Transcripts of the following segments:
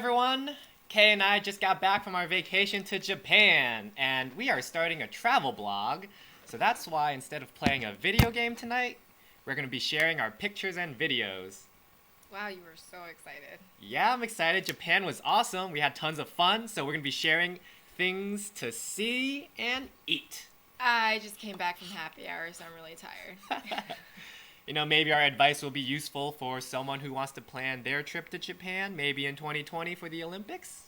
everyone! Kay and I just got back from our vacation to Japan, and we are starting a travel blog. So that's why instead of playing a video game tonight, we're going to be sharing our pictures and videos. Wow, you were so excited. Yeah, I'm excited. Japan was awesome. We had tons of fun, so we're going to be sharing things to see and eat. I just came back from happy hour, so I'm really tired. Maybe our advice will be useful for someone who wants to plan their trip to Japan, maybe in 2020 for the Olympics.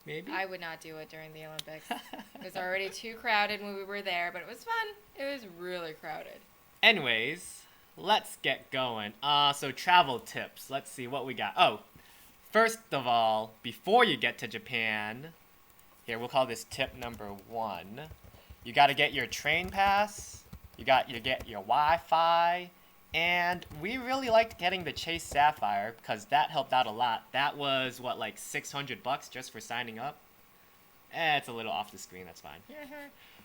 Maybe. I would not do it during the Olympics. It was already too crowded when we were there, but it was fun. It was really crowded. Anyways, let's get going. So travel tips. Let's see what we got. Oh, first of all, before you get to Japan, here, we'll call this tip number 1. You got to get your train pass. You get your Wi-Fi. And we really liked getting the Chase Sapphire because that helped out a lot. That was, like $600 just for signing up? It's a little off the screen, that's fine.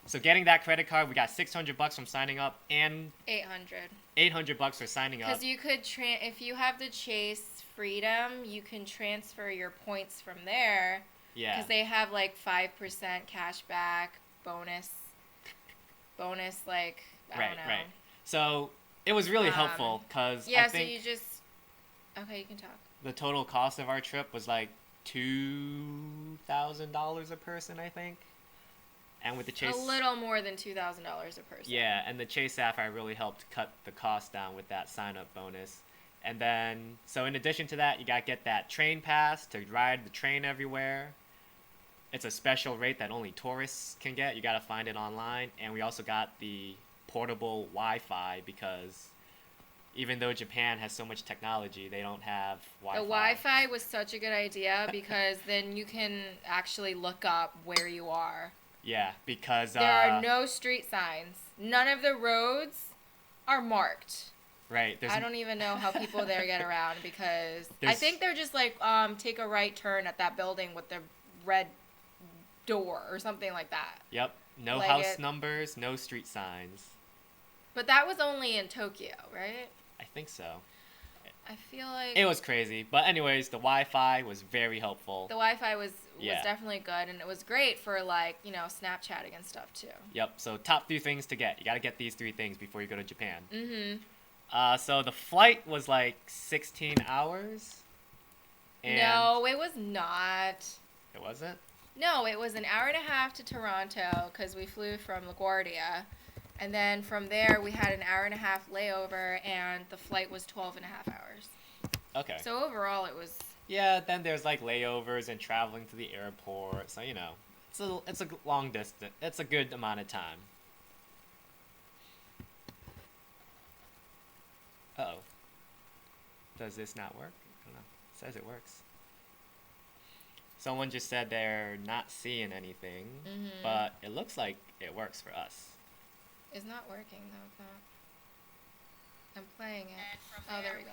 So getting that credit card, we got $600 from signing up and... $800 for signing up. Because you could, if you have the Chase Freedom, you can transfer your points from there. Yeah. Because they have, 5% cash back, bonus, I don't know. Right. So... It was really helpful because I think so you just... Okay, you can talk. The total cost of our trip was like $2,000 a person, I think. And with the Chase... A little more than $2,000 a person. Yeah, and the Chase Sapphire really helped cut the cost down with that sign-up bonus. And then, so in addition to that, you got to get that train pass to ride the train everywhere. It's a special rate that only tourists can get. You got to find it online. And we also got the portable Wi-Fi because even though Japan has so much technology, they don't have Wi-Fi. The Wi-Fi was such a good idea because then you can actually look up where you are. Yeah, because there are no street signs. None of the roads are marked. Right. I don't even know how people there get around because I think they're just take a right turn at that building with the red door or something like that. Yep. No house numbers, no street signs. But that was only in Tokyo, right? I think so. I feel like... It was crazy. But anyways, the Wi-Fi was very helpful. The Wi-Fi was definitely good, and it was great for, Snapchatting and stuff, too. Yep, so top 3 things to get. You gotta get these 3 things before you go to Japan. Mm-hmm. So the flight was, 16 hours. And no, it was not. It wasn't? No, it was an hour and a half to Toronto, because we flew from LaGuardia. And then from there, we had an hour and a half layover, and the flight was 12 and a half hours. Okay. So overall, it was... Yeah, then there's, layovers and traveling to the airport. So, it's a long distance. It's a good amount of time. Uh-oh. Does this not work? I don't know. It says it works. Someone just said they're not seeing anything, but it looks like it works for us. It's not working, though. I'm playing it. Oh, there we go.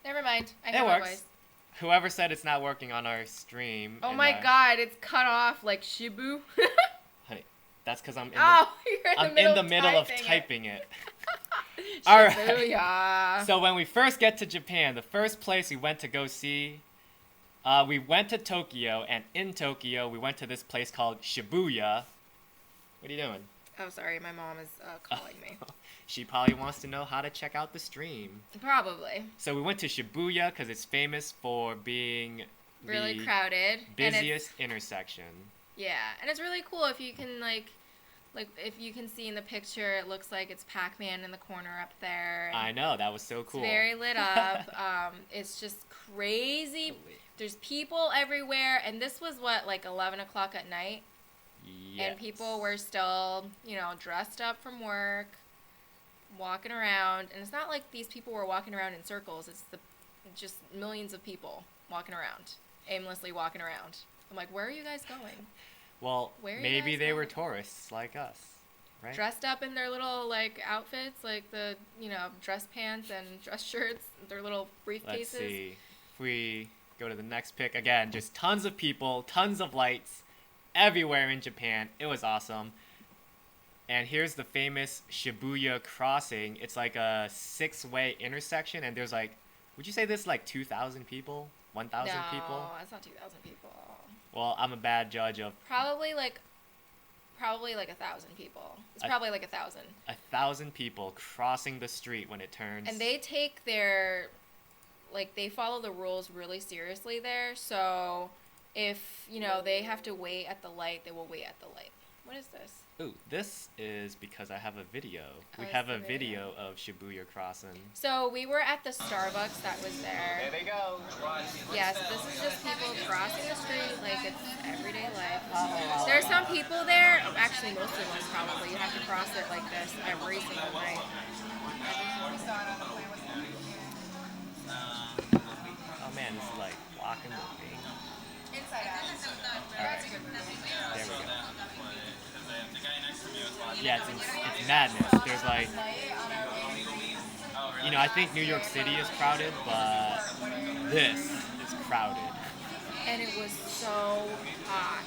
Never mind. I know it works. Voice. Whoever said it's not working on our stream. Oh my god, it's cut off like Shibu. Honey, that's because I'm in the middle of typing it. All right. So when we first get to Japan, the first place we went to go see, we went to Tokyo, and in Tokyo we went to this place called Shibuya. What are you doing? Oh, sorry, my mom is calling me. She probably wants to know how to check out the stream. Probably. So we went to Shibuya because it's famous for being really crowded, busiest intersection. Yeah, and it's really cool if you can if you can see in the picture, it looks like it's Pac-Man in the corner up there. I know, that was so cool. It's very lit up. It's just crazy. There's people everywhere, and this was 11 o'clock at night. Yes. And people were still, dressed up from work, walking around. And it's not like these people were walking around in circles. It's just millions of people walking around, aimlessly walking around. I'm like, where are you guys going? Well, maybe they were tourists like us, right? Dressed up in their little, outfits, the, dress pants and dress shirts, their little briefcases. Let's see. If we go to the next pic, again, just tons of people, tons of lights. Everywhere in Japan. It was awesome. And here's the famous Shibuya Crossing. It's like a 6-way intersection, and there's would you say this 2,000 people? 1,000 people? No, that's not 2,000 people. Well, I'm a bad judge of Probably like 1,000 people. It's probably like 1,000. 1,000 people crossing the street when it turns. And they take their, like, they follow the rules really seriously there. So if, you know, they have to wait at the light, they will wait at the light. What is this? Ooh, this is because I have a video. We it's have the a video. video of Shibuya Crossing. So we were at the Starbucks that was there. There they go. Yes, this is just people crossing the street like it's everyday life. There's some people there, actually most of us probably, you have to cross it like this every single night. Oh man, this is like blocking the thing. Alright, there we go. Yeah, it's madness. There's like, you know, I think New York City is crowded, but this is crowded. And it was so hot.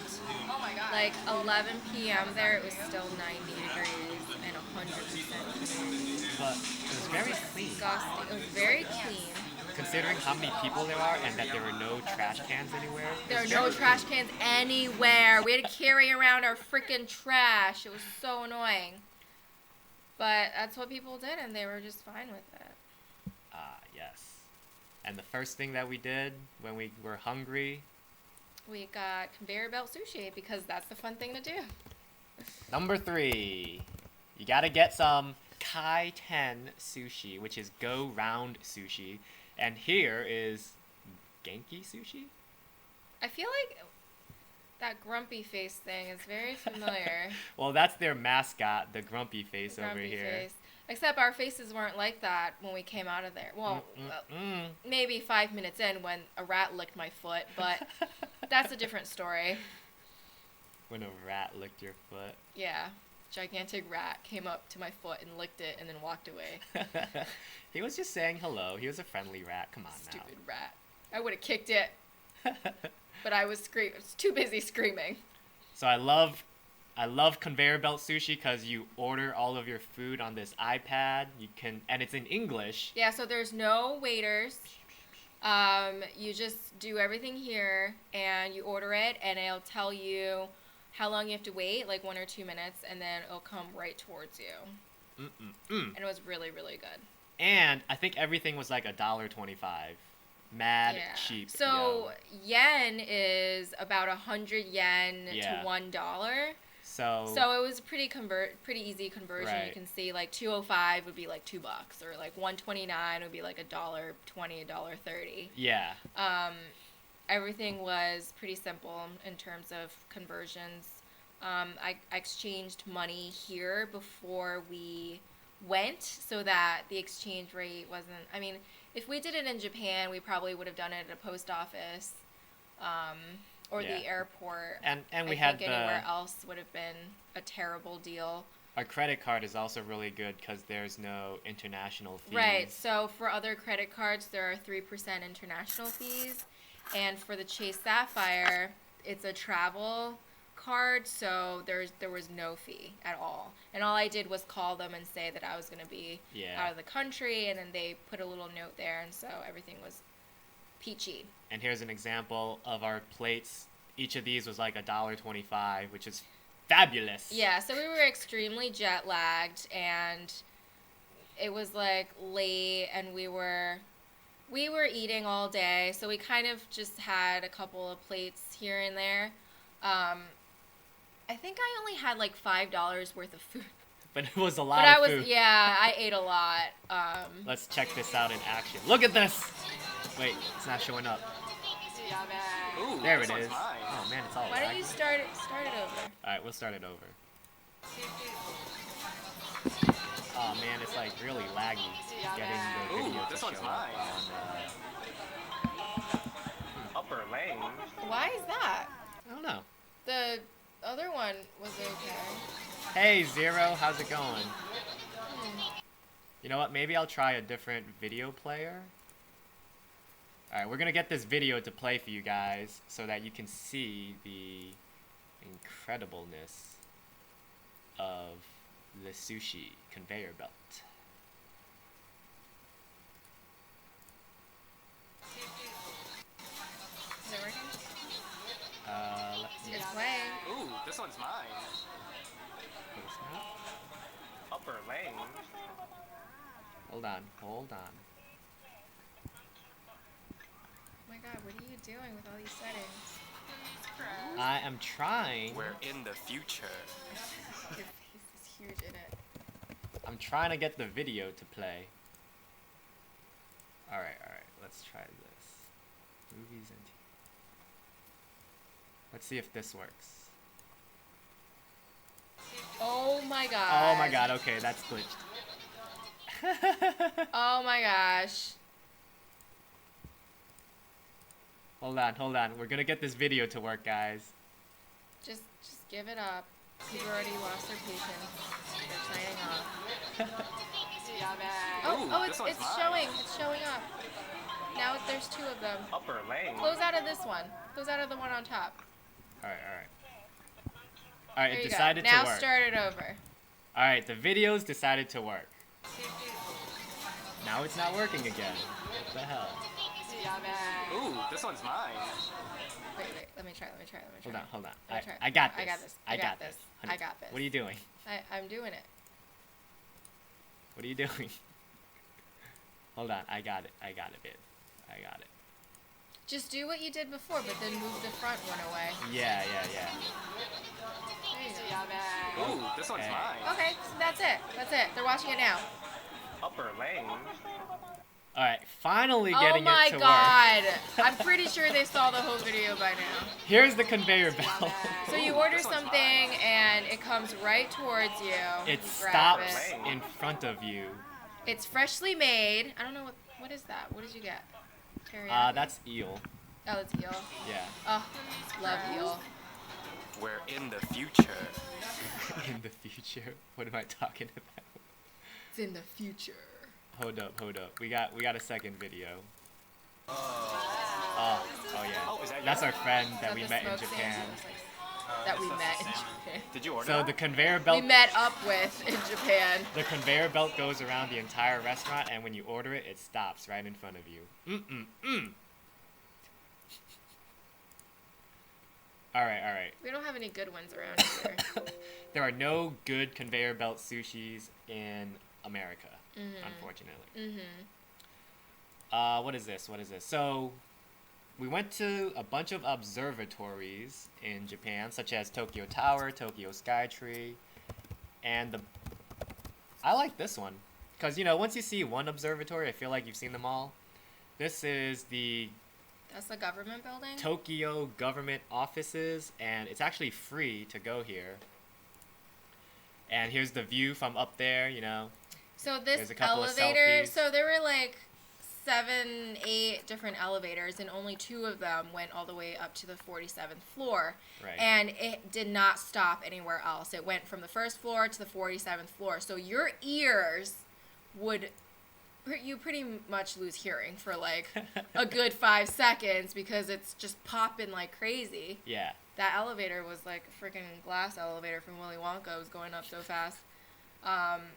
Like 11 p.m. there, it was still 90 degrees and 100% humidity. But it was very clean. Disgusting. It was very clean. Considering how many people there are and that there were no trash cans anywhere. There are no trash cans anywhere. We had to carry around our freaking trash. It was so annoying. But that's what people did, and they were just fine with it. Ah, yes. And the first thing that we did when we were hungry. We got conveyor belt sushi because that's the fun thing to do. Number 3. You gotta get some Kai-ten sushi, which is go round sushi. And here is Genki sushi? I feel like that grumpy face thing is very familiar. Well, that's their mascot, the grumpy face over Grumpy here. face. Except our faces weren't like that when we came out of there. Well, maybe 5 minutes in when a rat licked my foot, but that's a different story. When a rat licked your foot. Yeah. Gigantic rat came up to my foot and licked it and then walked away. He was just saying hello. He was a friendly rat. Come on Stupid rat. I would have kicked it. But I was too busy screaming. So I love conveyor belt sushi because you order all of your food on this iPad. You can, and it's in English. Yeah, so there's no waiters. You just do everything here and you order it and it'll tell you how long you have to wait, like 1 or 2 minutes, and then it'll come right towards you. And it was really, really good. And I think everything was like $1.25. Mad cheap. So yen is about 100 yen to $1. So it was pretty easy conversion. Right. You can see like 205 would be like $2, or like 129 would be like $1.20, $1.30. Yeah. Everything was pretty simple in terms of conversions. I exchanged money here before we went so that the exchange rate wasn't... I mean, if we did it in Japan, we probably would have done it at a post office or the airport. And we I think anywhere else would have been a terrible deal. Our credit card is also really good because there's no international fees. Right. So for other credit cards, there are 3% international fees. And for the Chase Sapphire, it's a travel card, so there was no fee at all. And all I did was call them and say that I was going to be out of the country, and then they put a little note there, and so everything was peachy. And here's an example of our plates. Each of these was like $1.25, which is fabulous. Yeah, so we were extremely jet lagged, and it was like late, and we were eating all day, so we kind of just had a couple of plates here and there. I think I only had like $5 worth of food. But it was a lot of food. Yeah, I ate a lot. Let's check this out in action. Look at this! Wait, it's not showing up. Ooh, there it this is. one's nice. Oh man, it's all Why don't laggy. you start it over? Alright, we'll start it over. Oh man, it's like really laggy getting the video Ooh, to this show one's up nice. Upper lane. Why is that? I don't know. The other one was okay. Hey Zero, how's it going? You know what, maybe I'll try a different video player. Alright, we're gonna get this video to play for you guys so that you can see the incredibleness of the sushi conveyor belt. one's mine. It's not. Upper lane. Hold on, hold on. Oh my god, what are you doing with all these settings? I am trying. We're in the future. Your face is huge in it. I'm trying to get the video to play. Alright, let's try this. Movies and TV. Let's see if this works. Oh my god. Oh my god, okay, that's glitched. Oh my gosh. Hold on. We're gonna get this video to work, guys. Just give it up. People already lost their patience. They're signing off. Ooh, It's this one's mine. showing. It's showing up. Now there's two of them. Upper lane. Close out of this one. Close out of the one on top. Alright, There it you decided go. Now to work. start it over. Alright, the videos decided to work. Now it's not working again. What the hell? Ooh, this one's mine. Wait. Let me try. Hold on. Let me try. I got this. I got this. I got this. Honey, I got this. What are you doing? I'm doing it. What are you doing? Hold on, I got it, babe. I got it. Just do what you did before, but then move the front one away. Yeah. There you go. Ooh, this one's Okay. mine. Okay, so that's it. They're watching it now. Upper lane. Alright, finally Oh getting my it to god. work. I'm pretty sure they saw the whole video by now. Here's the conveyor belt. So you Ooh, order this one's something and it comes right towards you. It You grab stops it. in front of you. It's freshly made. I don't know what is that? What did you get? Teriyaki? That's eel. Oh, it's eel. Yeah. Oh, love eel. We're in the future. In the future. What am I talking about? It's in the future. Hold up. We got a second video. Oh yeah. Oh, is that That's yours? our friend Is that we the met in smoke Japan. scenes? That we met in Japan. Did you order So that? the conveyor We belt met up with in Japan. The conveyor belt goes around the entire restaurant, and when you order it, it stops right in front of you. Alright. We don't have any good ones around here. There are no good conveyor belt sushis in America, unfortunately. What is this? So, we went to a bunch of observatories in Japan, such as Tokyo Tower, Tokyo Skytree, and I like this one. Because, once you see one observatory, I feel like you've seen them all. This is the That's the government building? Tokyo government offices, and it's actually free to go here. And here's the view from up there, So this There's a couple of elevator, selfies. so there were like 7, 8 different elevators, and only 2 of them went all the way up to the 47th floor. Right. And it did not stop anywhere else. It went from the first floor to the 47th floor. So your ears you pretty much lose hearing for like a good 5 seconds because it's just popping like crazy. Yeah. That elevator was like a freaking glass elevator from Willy Wonka. It was going up so fast.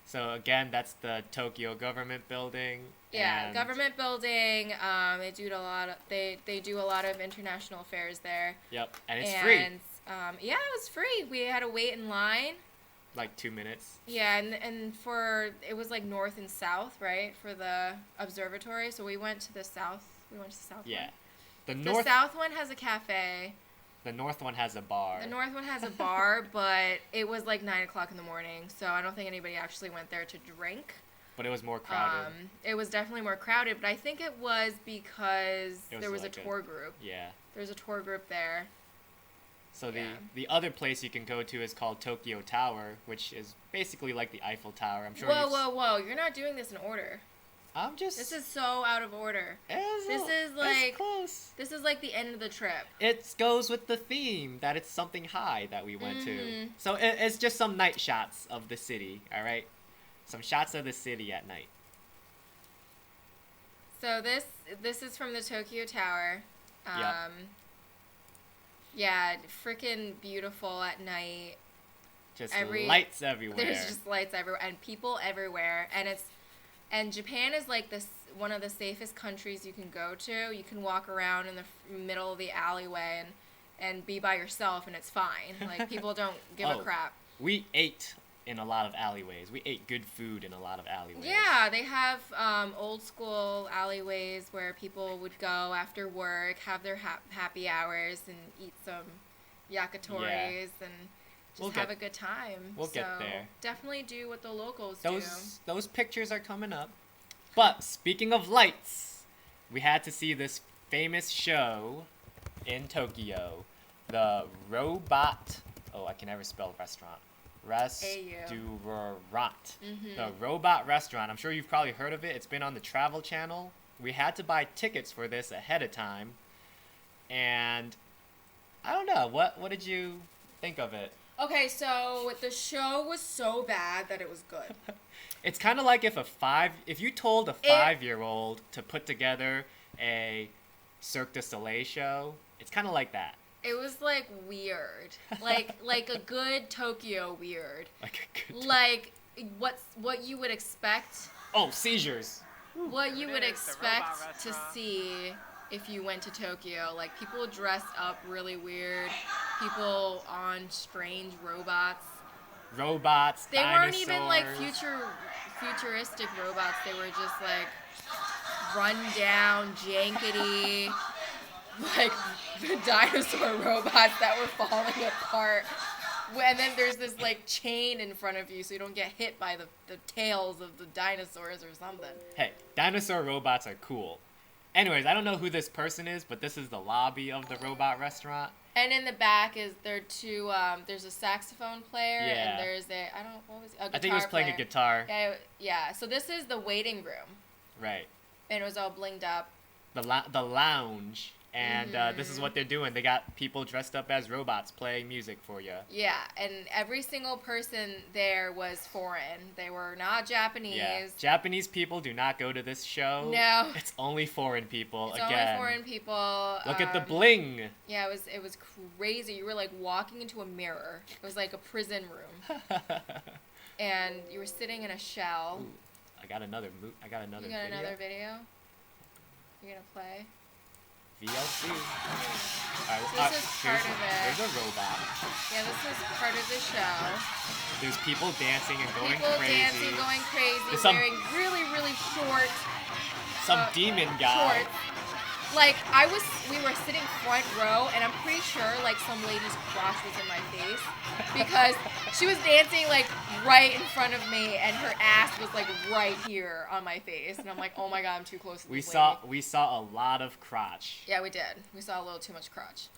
So again, that's the Tokyo government building. Yeah, and government building. They do a lot of international affairs there. Yep, and it's free. Yeah, it was free. We had to wait in line. Like 2 minutes. Yeah, and it was like north and south, right, for the observatory. So we went to the south. Yeah. One. The south one has a cafe. The north one has a bar. The north one has a bar, but it was like 9 o'clock in the morning, so I don't think anybody actually went there to drink. But it was more crowded. It was definitely more crowded, but I think it was because there was like a tour group. Yeah. There's a tour group there. So Yeah. the other place you can go to is called Tokyo Tower, which is basically like the Eiffel Tower. I'm sure. Whoa! You're not doing this in order. I'm just. This is so out of order. It's close. This is like the end of the trip. It goes with the theme that it's something high that we went to. Mhm. So it's just some night shots of the city. All right, some shots of the city at night. So this is from the Tokyo Tower. Yep. Yeah, freaking beautiful at night. Just lights everywhere. There's just lights everywhere and people everywhere, and Japan is like one of the safest countries you can go to. You can walk around in the middle of the alleyway, and and be by yourself and it's fine. Like, people don't give a crap. We ate in a lot of alleyways. We ate good food in a lot of alleyways. Yeah, they have old school alleyways where people would go after work, have their happy hours, and eat some yakatoris and just have a good time. We'll get there. Definitely do what the locals do. Those pictures are coming up. But speaking of lights, we had to see this famous show in Tokyo, the Robot. Oh, I can never spell restaurant. Restaurant. The Robot Restaurant. I'm sure you've probably heard of it. It's been on the Travel Channel. We had to buy tickets for this ahead of time. And I don't know. What did you think of it? Okay, so the show was so bad that it was good. It's kind of like if you told a 5-year-old to put together a Cirque du Soleil show, it's kind of like that. It was like weird, like a good Tokyo weird, like what you would expect. Oh, seizures. What you would expect to see if you went to Tokyo, like people dressed up really weird, people on strange robots. They weren't even like futuristic robots. They were just like run down, jankety. Like the dinosaur robots that were falling apart. And then there's this like chain in front of you so you don't get hit by the tails of the dinosaurs or something. Hey, dinosaur robots are cool. Anyways, I don't know who this person is, but this is the lobby of the robot restaurant. And in the back there's a saxophone player and there's a guitar I think he was playing a guitar. Yeah. So this is the waiting room. Right. And it was all blinged up. The lounge. And this is what they're doing. They got people dressed up as robots playing music for you. Yeah, and every single person there was foreign. They were not Japanese. Yeah. Japanese people do not go to this show. No. It's only foreign people. It's only foreign people. Look at the bling. Yeah, it was crazy. You were like walking into a mirror. It was like a prison room. And you were sitting in a shell. Ooh, I got another video. You got another video? You're gonna play? VLC. This is part of it. There's a robot. Yeah, this is part of the show. There's people dancing and going crazy. There's wearing really, really short. Some demon guy. Shorts. Like, we were sitting front row, and I'm pretty sure, like, some lady's crotch was in my face. Because she was dancing, like, right in front of me, and her ass was, like, right here on my face. And I'm like, oh my god, I'm too close to this lady. We saw a lot of crotch. Yeah, we did. We saw a little too much crotch.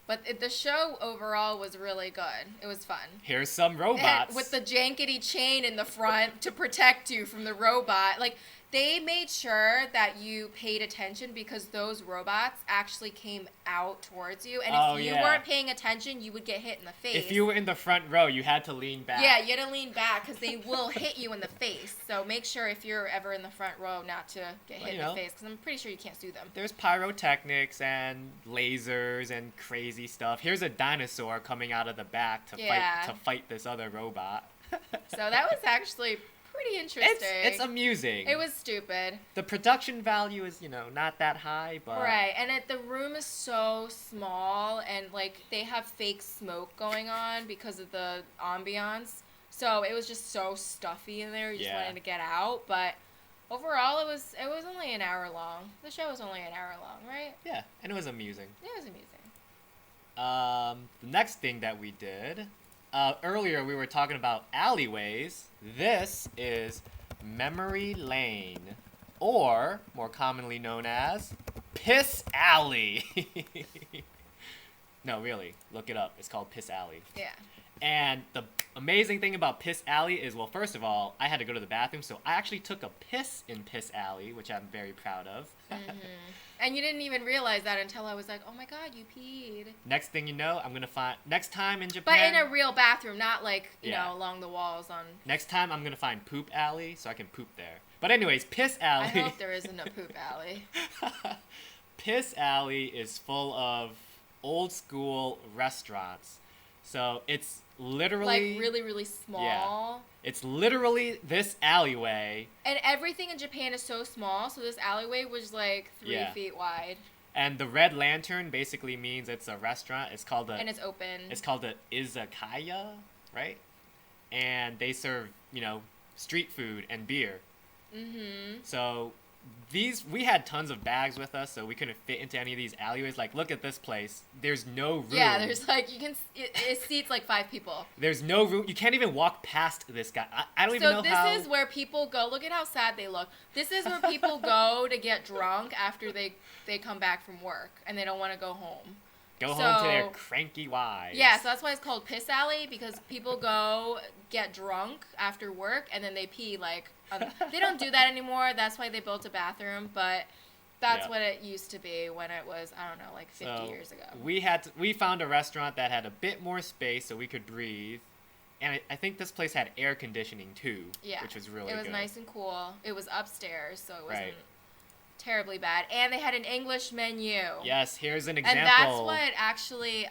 But the show overall was really good. It was fun. Here's some robots. With the jankety chain in the front to protect you from the robot. Like, they made sure that you paid attention because those robots actually came out towards you. And if you weren't paying attention, you would get hit in the face. If you were in the front row, you had to lean back. Yeah, you had to lean back because they will hit you in the face. So make sure if you're ever in the front row not to get hit in the face because I'm pretty sure you can't sue them. There's pyrotechnics and lasers and crazy stuff. Here's a dinosaur coming out of the back to fight this other robot. So that was actually pretty interesting. It's amusing. It was stupid. The production value is, not that high, but... Right, and the room is so small, and, like, they have fake smoke going on because of the ambiance. So it was just so stuffy in there, you just wanted to get out. But overall, it was only an hour long. The show was only an hour long, right? Yeah, and it was amusing. It was amusing. The next thing that we did... earlier we were talking about alleyways. This is Memory Lane, or more commonly known as Piss Alley. No, really, look it up. It's called Piss Alley. Yeah. And the amazing thing about Piss Alley is, well, first of all, I had to go to the bathroom, so I actually took a piss in Piss Alley, which I'm very proud of. And you didn't even realize that until I was like, oh my god, you peed. Next thing you know, I'm going to find... Next time in Japan... But in a real bathroom, not like, you know, along the walls on... Next time, I'm going to find Poop Alley, so I can poop there. But anyways, Piss Alley... I hope there isn't a Poop Alley. Piss Alley is full of old school restaurants. So it's literally... Like really, really small. Yeah. It's literally this alleyway. And everything in Japan is so small, so this alleyway was like 3 feet wide. And the red lantern basically means it's a restaurant. It's called And it's open. It's called a izakaya, right? And they serve, street food and beer. Mm-hmm. So we had tons of bags with us, so we couldn't fit into any of these alleyways. Like, look at this place. There's no room. Yeah, there's like it seats like 5 people. There's no room. You can't even walk past this guy. I don't even know how. So this is where people go. Look at how sad they look. This is where people go to get drunk after they come back from work and they don't want to go home. Go home to their cranky wives. Yeah, so that's why it's called Piss Alley, because people go get drunk after work and then they pee like they don't do that anymore. That's why they built a bathroom, but that's what it used to be when it was, I don't know, like 50 years ago. We found a restaurant that had a bit more space so we could breathe. And I think this place had air conditioning too, which was really good. It was nice and cool. It was upstairs, so it wasn't terribly bad. And they had an English menu. Yes, here's an example. And that's what actually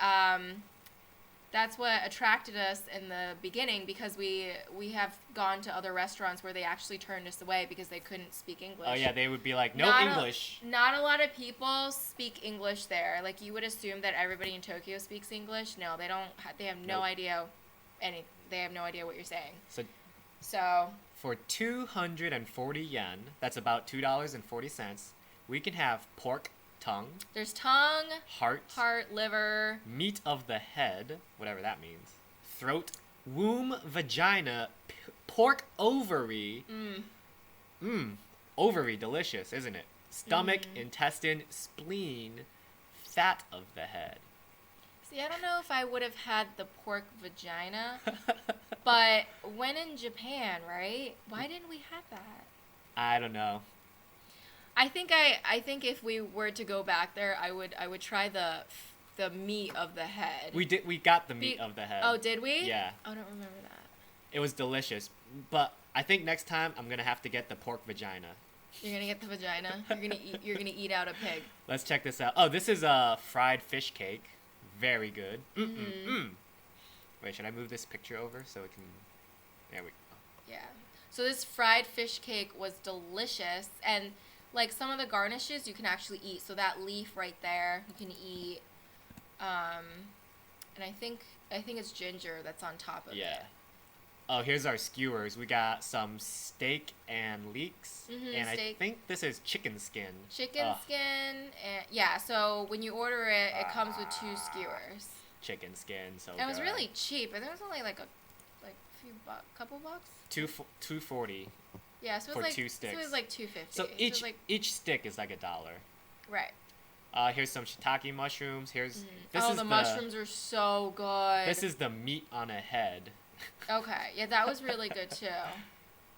that's what attracted us in the beginning, because we have gone to other restaurants where they actually turned us away because they couldn't speak English. Oh yeah, they would be like, no English. Not a lot of people speak English there. Like, you would assume that everybody in Tokyo speaks English. No, they don't. They have no idea they have no idea what you're saying. So for 240 yen, that's about $2.40, we can have pork tongue. There's tongue, heart, liver, meat of the head, whatever that means, throat, womb, vagina, pork ovary. Ovary, delicious, isn't it? Stomach, intestine, spleen, fat of the head. See, I don't know if I would have had the pork vagina, but when in Japan, right? Why didn't we have that? I don't know. I think if we were to go back there, I would try the meat of the head. We got the meat of the head. Oh, did we? Yeah. I don't remember that. It was delicious, but I think next time I'm gonna have to get the pork vagina. You're gonna get the vagina. You're gonna eat out a pig. Let's check this out. Oh, this is a fried fish cake. Very good. Wait, should I move this picture over so it can? There we go. Yeah. So this fried fish cake was delicious, and like some of the garnishes you can actually eat. So that leaf right there, you can eat. And I think it's ginger that's on top of it. Yeah. Oh, here's our skewers. We got some steak and leeks, and steak. I think this is chicken skin. Chicken skin, and yeah. So when you order it, it comes with 2 skewers. Chicken skin, so. And it was really cheap. I think it was only like a few couple bucks. $2.40. Yeah, so it was for like 2 sticks. So it was like $2.50. So each stick is like $1. Right. Here's some shiitake mushrooms. Here's the mushrooms are so good. This is the meat on a head. Okay, yeah, that was really good too.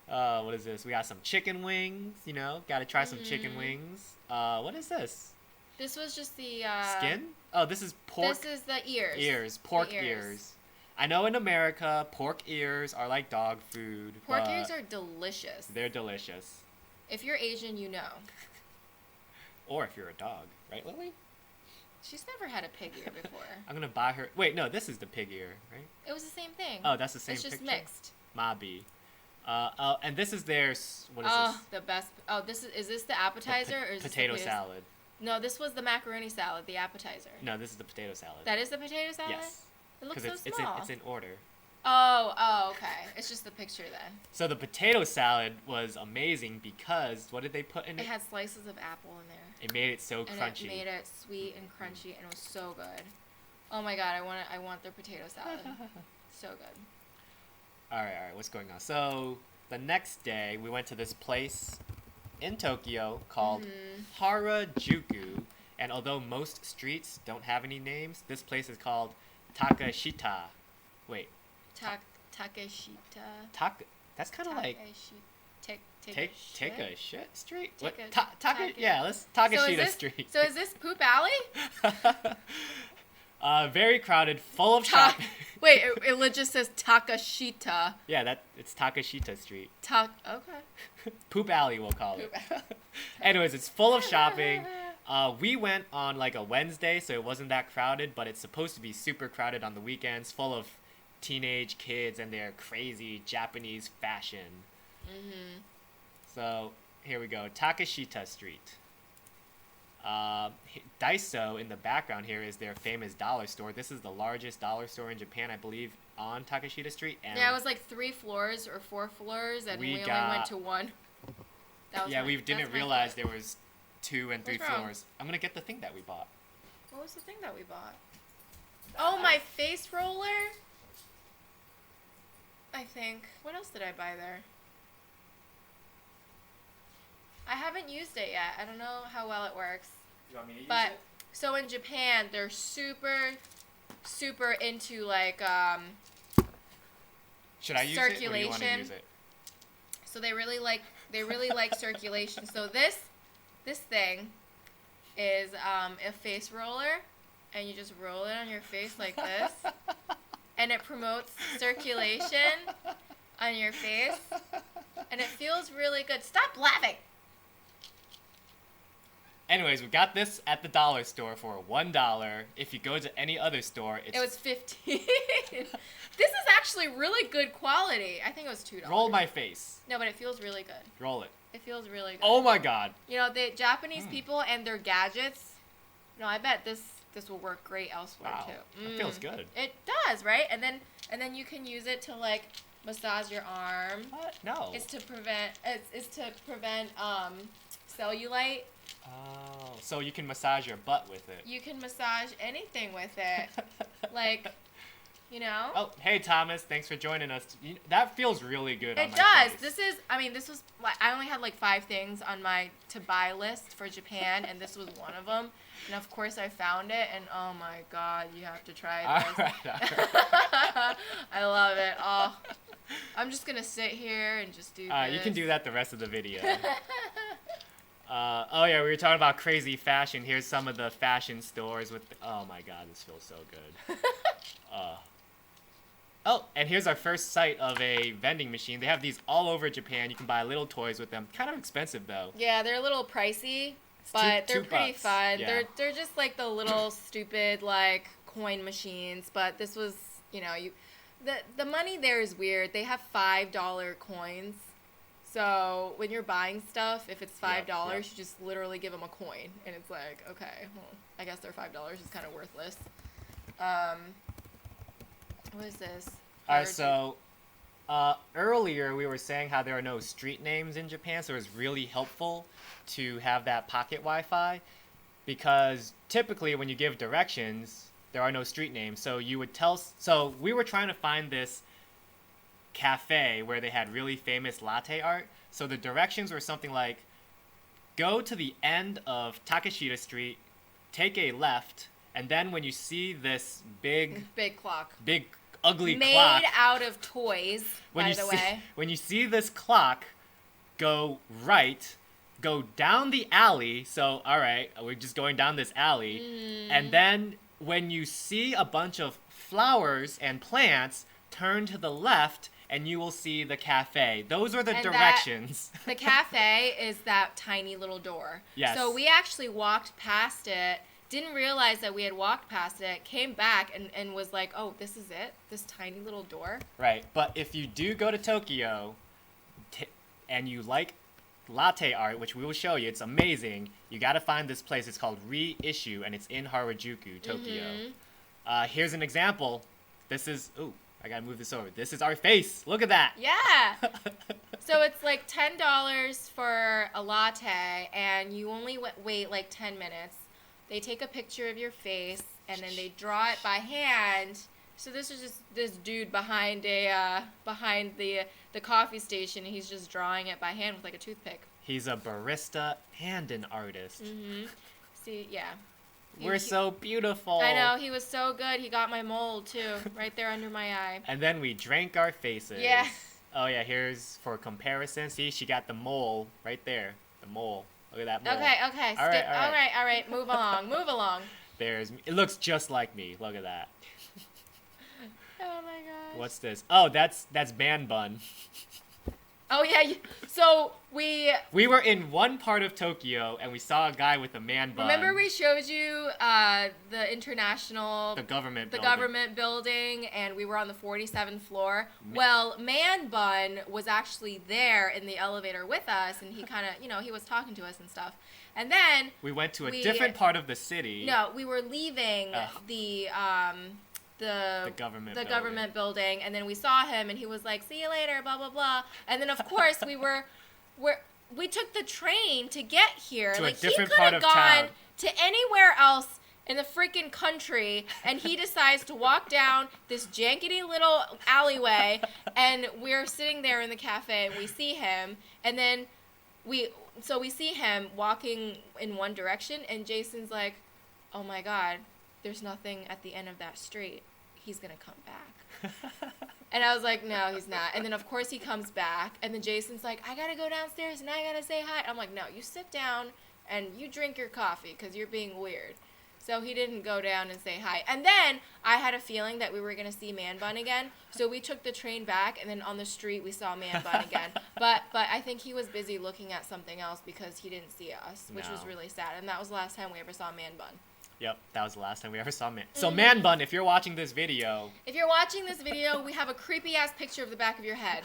What is this? We got some chicken wings. Gotta try some chicken wings. What is this? This was just the skin. Oh, this is pork. This is the ears. Pork ears. I know in America, pork ears are like dog food. Pork ears are delicious. They're delicious. If you're Asian, you know. Or if you're a dog, right, Lily? She's never had a pig ear before. I'm gonna buy her. Wait, no, this is the pig ear, right? It was the same thing. Oh, that's the same picture? It's just mixed. Mabi. And this is their, what is this? Oh, the best. Oh, is this the appetizer? Or is potato this salad. No, this was the macaroni salad, the appetizer. No, this is the potato salad. That is the potato salad? Yes. It looks so small. It's in order. Oh, okay. It's just the picture then. So the potato salad was amazing because what did they put in it? It had slices of apple in there. It made it so crunchy. It made it sweet and crunchy, and it was so good. Oh my god, I want their potato salad. So good. All right. What's going on? So the next day, we went to this place in Tokyo called Harajuku, and although most streets don't have any names, this place is called Takashita. Wait. Takashita. That's kind of like. Take a shit street? Yeah, let's Takashita Street. So is this Poop Alley? Very crowded, full of shopping. Wait, it just says Takashita. Yeah, it's Takashita Street. Okay. Poop Alley, we'll call it. Anyways, it's full of shopping. We went on like a Wednesday, so it wasn't that crowded, but it's supposed to be super crowded on the weekends, full of teenage kids and their crazy Japanese fashion. So here we go, Takashita Street. Daiso in the background here is their famous dollar store. This is the largest dollar store in Japan, I believe, on Takeshita Street. And Yeah, it was like 3 floors or 4 floors, and we only went to one. We didn't realize there was 2 and 3 What's wrong? floors. I'm gonna get the thing that we bought. What was the thing that we bought? Oh, my face roller? I think. What else did I buy there? I haven't used it yet. I don't know how well it works. You want me to use But it? so in Japan, they're super into like Should I use it or do you want to circulation. use it? So they really like circulation. So this thing is a face roller, and you just roll it on your face like this, and it promotes circulation on your face, and it feels really good. Stop laughing. Anyways, we got this at the dollar store for $1. If you go to any other store, It was 15. This is actually really good quality. I think it was $2. roll my face. No, but it feels really good. Roll it. It feels really good. Oh my god. You know, the Japanese people and their gadgets. No, I bet this will work great elsewhere Wow. too. That feels good. It does, right? And then you can use it to like massage your arm. What? No. It's to prevent cellulite. Oh, so you can massage your butt with it. You can massage anything with it. Like, you know? Oh, hey Thomas, thanks for joining us. That feels really good on It my does. face. This was I only had like 5 things on my to buy list for Japan, and this was one of them. And of course I found it, and oh my god, you have to try this. Alright. I love it. Oh, I'm just gonna sit here and just do this. You can do that the rest of the video. Oh yeah, we were talking about crazy fashion. Here's some of the fashion stores with. Oh my god, this feels so good. Oh, and here's our first sight of a vending machine. They have these all over Japan. You can buy little toys with them. Kind of expensive though. Yeah, they're a little pricey, It's but two they're pretty bucks. fun. Yeah. They're just like the little stupid like coin machines. But this was, the money there is weird. They have $5 coins. So when you're buying stuff, if it's $5, yep. you just literally give them a coin, and it's like, okay, well, I guess their $5 is kind of worthless. What is this? Alright, so earlier we were saying how there are no street names in Japan, so it's really helpful to have that pocket Wi-Fi, because typically when you give directions, there are no street names. So you would so we were trying to find this cafe where they had really famous latte art. So the directions were something like, go to the end of Takeshita Street, take a left, and then when you see this big clock. big ugly Made clock, out of toys, by the way. when you see this clock, go right, go down the alley. So, all right, we're just going down this alley. And then when you see a bunch of flowers and plants, turn to the left and you will see the cafe. Those are the And directions. The cafe is that tiny little door. Yes. So we actually walked past it, didn't realize that we had walked past it, came back and was like, oh, this is it? This tiny little door? Right, but if you do go to Tokyo and you like latte art, which we will show you, it's amazing, you gotta find this place. It's called Reissue, and it's in Harajuku, Tokyo. Here's an example. This is, ooh, I gotta move this over. This is our face. Look at that. Yeah. So it's like $10 for a latte, and you only wait like 10 minutes. They take a picture of your face, and then they draw it by hand. So this is just this dude behind the coffee station, and he's just drawing it by hand with like a toothpick. He's a barista and an artist. See, yeah. We're so beautiful. I know, he was so good. He got my mold too, right there under my eye. And then we drank our faces. Yeah. Oh yeah, here's for comparison. See, she got the mole right there. The mole. Look at that mole. Okay, All right, skip. all right. All right. Move along. It looks just like me. Look at that. Oh my gosh. What's this? Oh, that's man bun. Oh yeah. So we We were in one part of Tokyo and we saw a guy with a man bun. remember we showed you the international the government the building. government building, and we were on the 47th floor. Well, Man Bun was actually there in the elevator with us, and he kind of, he was talking to us and stuff. And then We went to a different part of the city. no, we were leaving the government building, and then we saw him, and he was like, "See you later," blah blah blah. And then of course we took the train to get here. To a like different he could part have of gone town. to anywhere else in the freaking country, and he decides to walk down this jankety little alleyway, and we're sitting there in the cafe, and we see him, and then we see him walking in one direction, and Jason's like, "Oh my God, there's nothing at the end of that street. He's gonna come back." And I was like, "No, he's not." And then of course he comes back, and then Jason's like, "I gotta go downstairs and I gotta say hi." I'm like, "No, you sit down and you drink your coffee because you're being weird." So he didn't go down and say hi. And then I had a feeling that we were gonna see Man Bun again, so we took the train back, and then on the street we saw Man Bun again. But I think he was busy looking at something else because he didn't see us, which was No. really sad. And that was the last time we ever saw Man Bun. Yep, that was the last time we ever saw Man. So Man Bun, if you're watching this video, If you're watching this video, we have a creepy ass picture of the back of your head.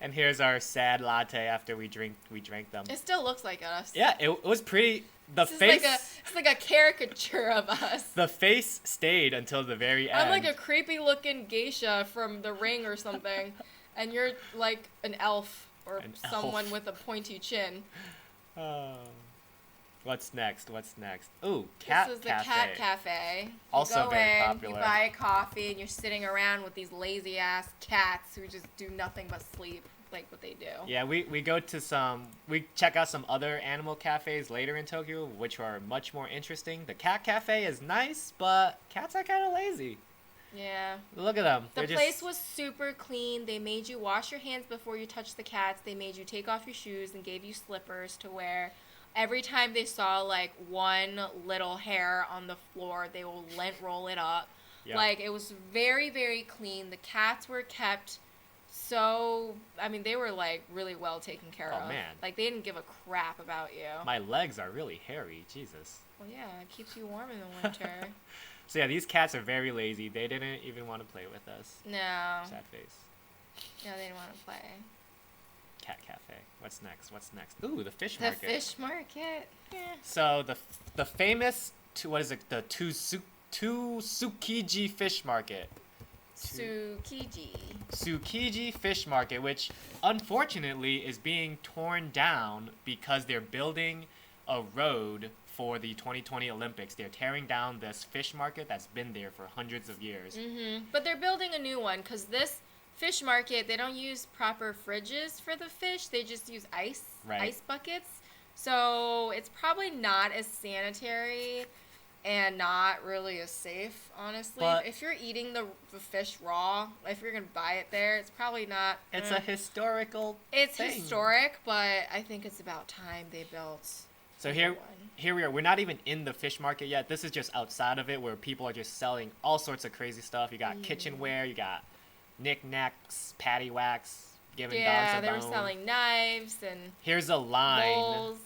and here's our sad latte after we drank them. It still looks like us. Yeah, it was pretty. The This face, is like a caricature of us. the face stayed until the very end. I'm like a creepy looking geisha from The Ring or something, and you're like an elf or An someone elf. with a pointy chin. Oh. What's next? Ooh, cat This is the cafe. cat cafe. You Also go very in, popular. You buy a coffee, and you're sitting around with these lazy ass cats who just do nothing but sleep, like what they do. Yeah, we go to we check out some other animal cafes later in Tokyo, which are much more interesting. The cat cafe is nice, but cats are kind of lazy. Yeah. Look at them. The place was super clean. They made you wash your hands before you touch the cats. They made you take off your shoes and gave you slippers to wear. Every time they saw like one little hair on the floor, they will lint roll it up. Yeah. Like it was very, very clean. The cats were kept they were like really well taken care of. Oh, man. Like they didn't give a crap about you. My legs are really hairy. Jesus. Well, yeah, it keeps you warm in the winter. So yeah, these cats are very lazy. They didn't even want to play with us. No. Sad face. No, they didn't want to play. Cat cafe. What's next? Ooh, the fish The market. fish market. Yeah. So the famous the Tsukiji fish market. Tsukiji fish market, which unfortunately is being torn down because they're building a road for the 2020 Olympics. They're tearing down this fish market that's been there for hundreds of years. Mm-hmm. But they're building a new one because this fish market, they don't use proper fridges for the fish. They just use ice buckets. So it's probably not as sanitary and not really as safe, honestly. But if you're eating the fish raw, if you're going to buy it there, it's probably not. It's a historical It's thing. historic, but I think it's about time they built. So a here new one. here we are. We're not even in the fish market yet. This is just outside of it where people are just selling all sorts of crazy stuff. You got kitchenware, you got knickknacks, patty wax, giving dogs a Yeah, they were bone. selling knives and Here's a line. bowls.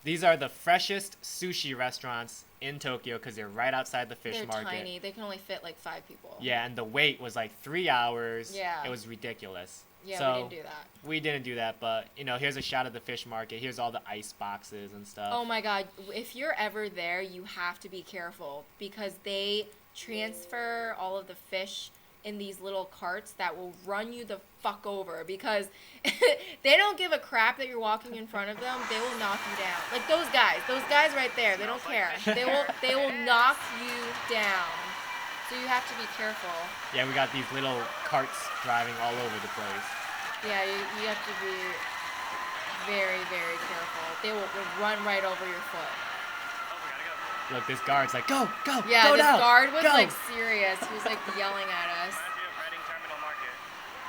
These are the freshest sushi restaurants in Tokyo because they're right outside the fish They're market. tiny. They can only fit like 5 people. Yeah, and the wait was like 3 hours. Yeah. It was ridiculous. Yeah, so we didn't do that. We didn't do that, but here's a shot of the fish market. Here's all the ice boxes and stuff. Oh my god, if you're ever there, you have to be careful because they transfer all of the fish in these little carts that will run you the fuck over because they don't give a crap that you're walking in front of them. They will knock you down. Like those guys right there, they don't care. They will knock you down. So you have to be careful. Yeah, we got these little carts driving all over the place. Yeah, you have to be very, very careful. They will run right over your foot. Look, this guard's like, go, Yeah, go this down, guard was go. like serious. He was like yelling at us.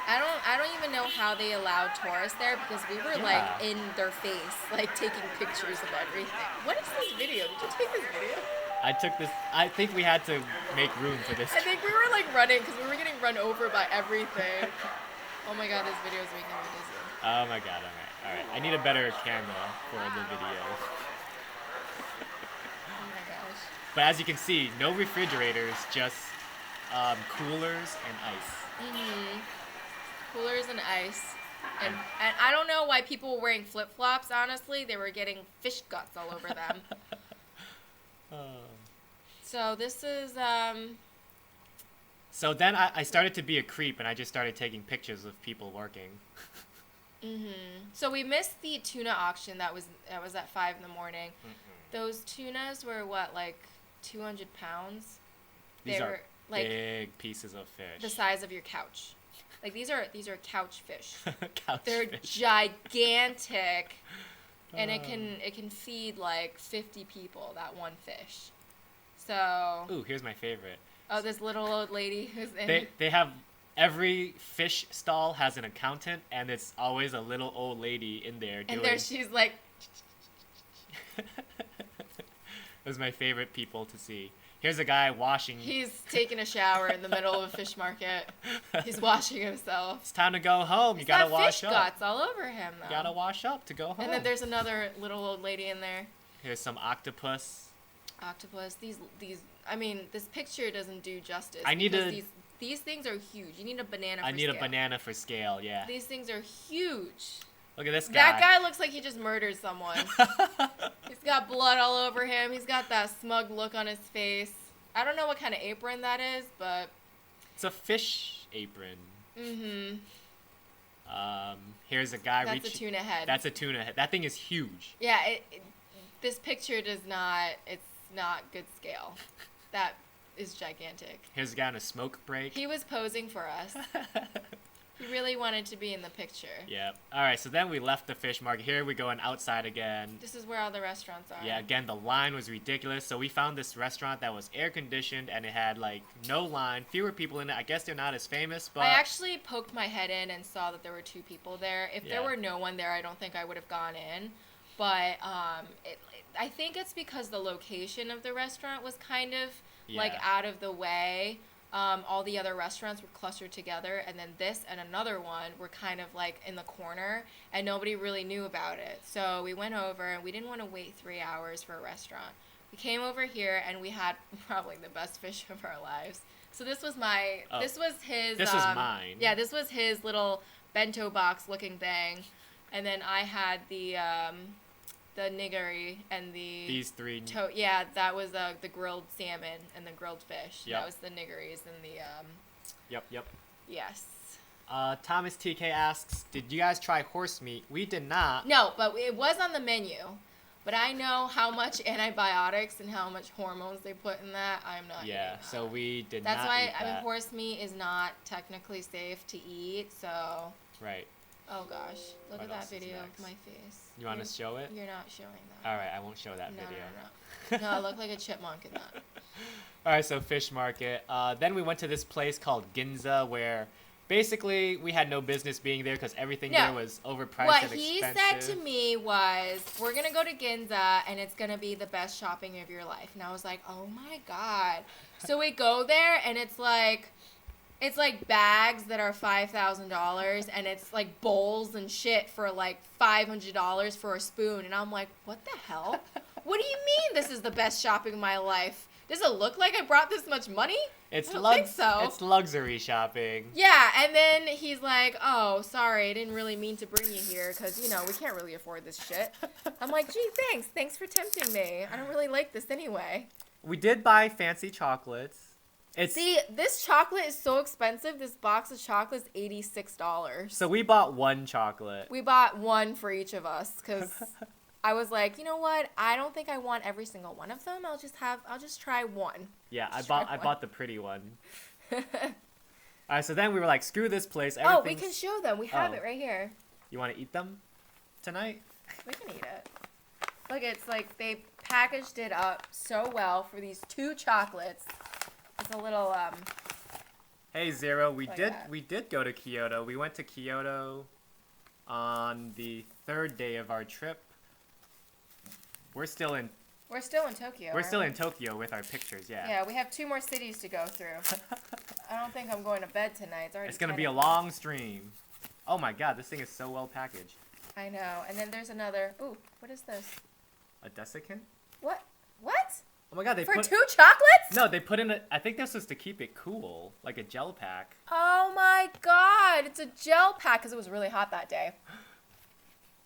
I don't even know how they allowed tourists there because we were like Yeah. in their face, like taking pictures of everything. What is this video? Did you take this video? I took this. I think we had to make room for this. I think we were like running because we were getting run over by everything. Oh my god, this video is making me dizzy. Oh my god, alright. I need a better camera for the video. Oh my gosh. But as you can see, no refrigerators, just coolers and ice. Mm-hmm. Coolers and ice. And I don't know why people were wearing flip-flops, honestly. They were getting fish guts all over them. So this is, So then I started to be a creep and I just started taking pictures of people working. So we missed the tuna auction that was at 5 in the morning. Those tunas were what, like 200 pounds? These They are were like big pieces of fish. the size of your couch. Like these are couch fish. Couch They're fish. gigantic, and it can feed like 50 people, that one fish. So. Ooh, here's my favorite. Oh, this little old lady who's in. They have every fish stall has an accountant, and it's always a little old lady in there doing. And there she's like. Those are my favorite people to see. Here's a guy washing. He's taking a shower in the middle of a fish market. He's washing himself. It's time to go home. You gotta wash fish up. guts all over him, though. You gotta wash up to go home. And then there's another little old lady in there. Here's some octopus. Octopus. These. I mean, this picture doesn't do justice. I need because a- These things are huge. You need a banana. I need scale. a banana for scale. Yeah. These things are huge. Look at this guy. That guy looks like he just murdered someone. He's got blood all over him. He's got that smug look on his face. I don't know what kind of apron that is, but. It's a fish apron. Mm-hmm. Here's a guy That's a tuna head. That's a tuna head. That thing is huge. Yeah, this picture does not. It's not good scale. That is gigantic. Here's a guy on a smoke break. He was posing for us. He really wanted to be in the picture. Yep. All right. So then we left the fish market. Here we going outside again. This is where all the restaurants are. Yeah. Again, the line was ridiculous. So we found this restaurant that was air conditioned and it had like no line, fewer people in it. I guess they're not as famous, but I actually poked my head in and saw that there were 2 people there. If there Yeah. were no one there, I don't think I would have gone in. But I think it's because the location of the restaurant was kind of like Yeah. out of the way. All the other restaurants were clustered together, and then this and another one were kind of like in the corner, and nobody really knew about it. So we went over, and we didn't want to wait 3 hours for a restaurant. We came over here, and we had probably the best fish of our lives. So this was this was his. This was mine. Yeah, this was his little bento box looking thing, and then I had the nigiri and these three. yeah, that was the grilled salmon and the grilled fish. Yep. That was the nigiris and the Yep. yes. Thomas TK asks, "Did you guys try horse meat?" We did not. No, but it was on the menu. But I know how much antibiotics and how much hormones they put in that. I'm not eating that. So we did That's not why eat that. horse meat is not technically safe to eat. So Right. oh gosh, look What at else that is video next? of my face. You want to show it? You're not showing that. All right, I won't show that No, video. no. No, I look like a chipmunk in that. All right, so fish market. Then we went to this place called Ginza, where basically we had no business being there because everything No. there was overpriced What and he expensive. said to me was, we're going to go to Ginza and it's going to be the best shopping of your life. And I was like, oh my God. So we go there and it's like bags that are $5,000 and it's like bowls and shit for like $500 for a spoon. And I'm like, what the hell? What do you mean this is the best shopping of my life? Does it look like I brought this much money? It's I don't think so. It's luxury shopping. Yeah, and then he's like, oh, sorry, I didn't really mean to bring you here because, we can't really afford this shit. I'm like, gee, thanks. Thanks for tempting me. I don't really like this anyway. We did buy fancy chocolates. See, this chocolate is so expensive. This box of chocolate is $86. So we bought one chocolate. We bought one for each of us because I was like, you know what? I don't think I want every single one of them. I'll just try one. Yeah, I Just try bought the pretty one. All right, so then we were like, screw this place. Oh, we Everything's- can show them. We have Oh. it right here. You want to eat them tonight? We can eat it. Look, it's like they packaged it up so well for these 2 chocolates. It's a little Hey Zero, we Like did that. we did go to Kyoto. We went to Kyoto on the 3rd day of our trip. We're still in We're still in Tokyo. we're still in aren't Tokyo with our pictures. we? Yeah. Yeah, we have 2 more cities to go through. I don't think I'm going to bed tonight. It's already It's gonna 10 be a o'clock. long stream. Oh my god, this thing is so well packaged. I know. And then there's another. Ooh, what is this? A desiccant? What? What? Oh my god, they For put... 2 chocolates? No, they put in a... I think this was to keep it cool. Like a gel pack. Oh my god, it's a gel pack because it was really hot that day.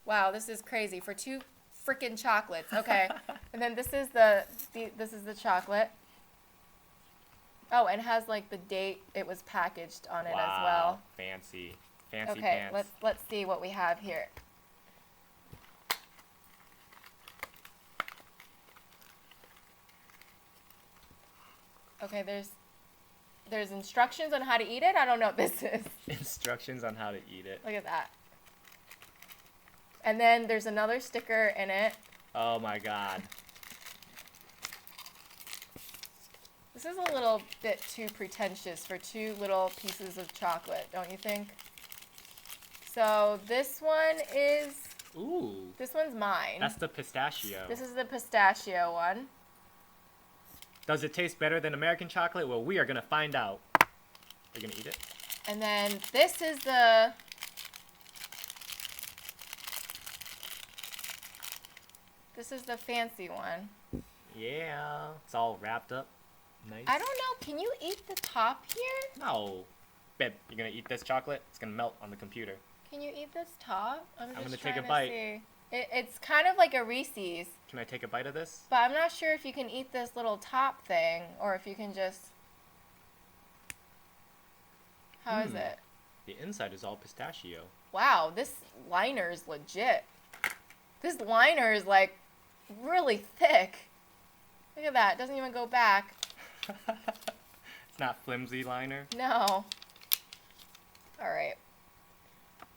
Wow, this is crazy. For 2 freaking chocolates. Okay. And then this is this is the chocolate. Oh, and it has like the date it was packaged on it as well. Fancy. Fancy Okay, pants. let's see what we have here. Okay, there's instructions on how to eat it. I don't know what this is. Instructions on how to eat it. Look at that. And then there's another sticker in it. Oh my god. This is a little bit too pretentious for 2 little pieces of chocolate, don't you think? So this one is... Ooh. This one's mine. That's the pistachio. This is the pistachio one. Does it taste better than American chocolate? Well, we are going to find out. Are you going to eat it? And then this is the... This is the fancy one. Yeah. It's all wrapped up. Nice. I don't know. Can you eat the top here? No. Babe, you're going to eat this chocolate? It's going to melt on the computer. Can you eat this top? I'm gonna just take a trying to bite. see. It's kind of like a Reese's, Can I take a bite of this? but I'm not sure if you can eat this little top thing or if you can just... How is it? The inside is all pistachio. Wow, this liner is legit. This liner is like really thick. Look at that. It doesn't even go back. It's not flimsy liner. No. All right.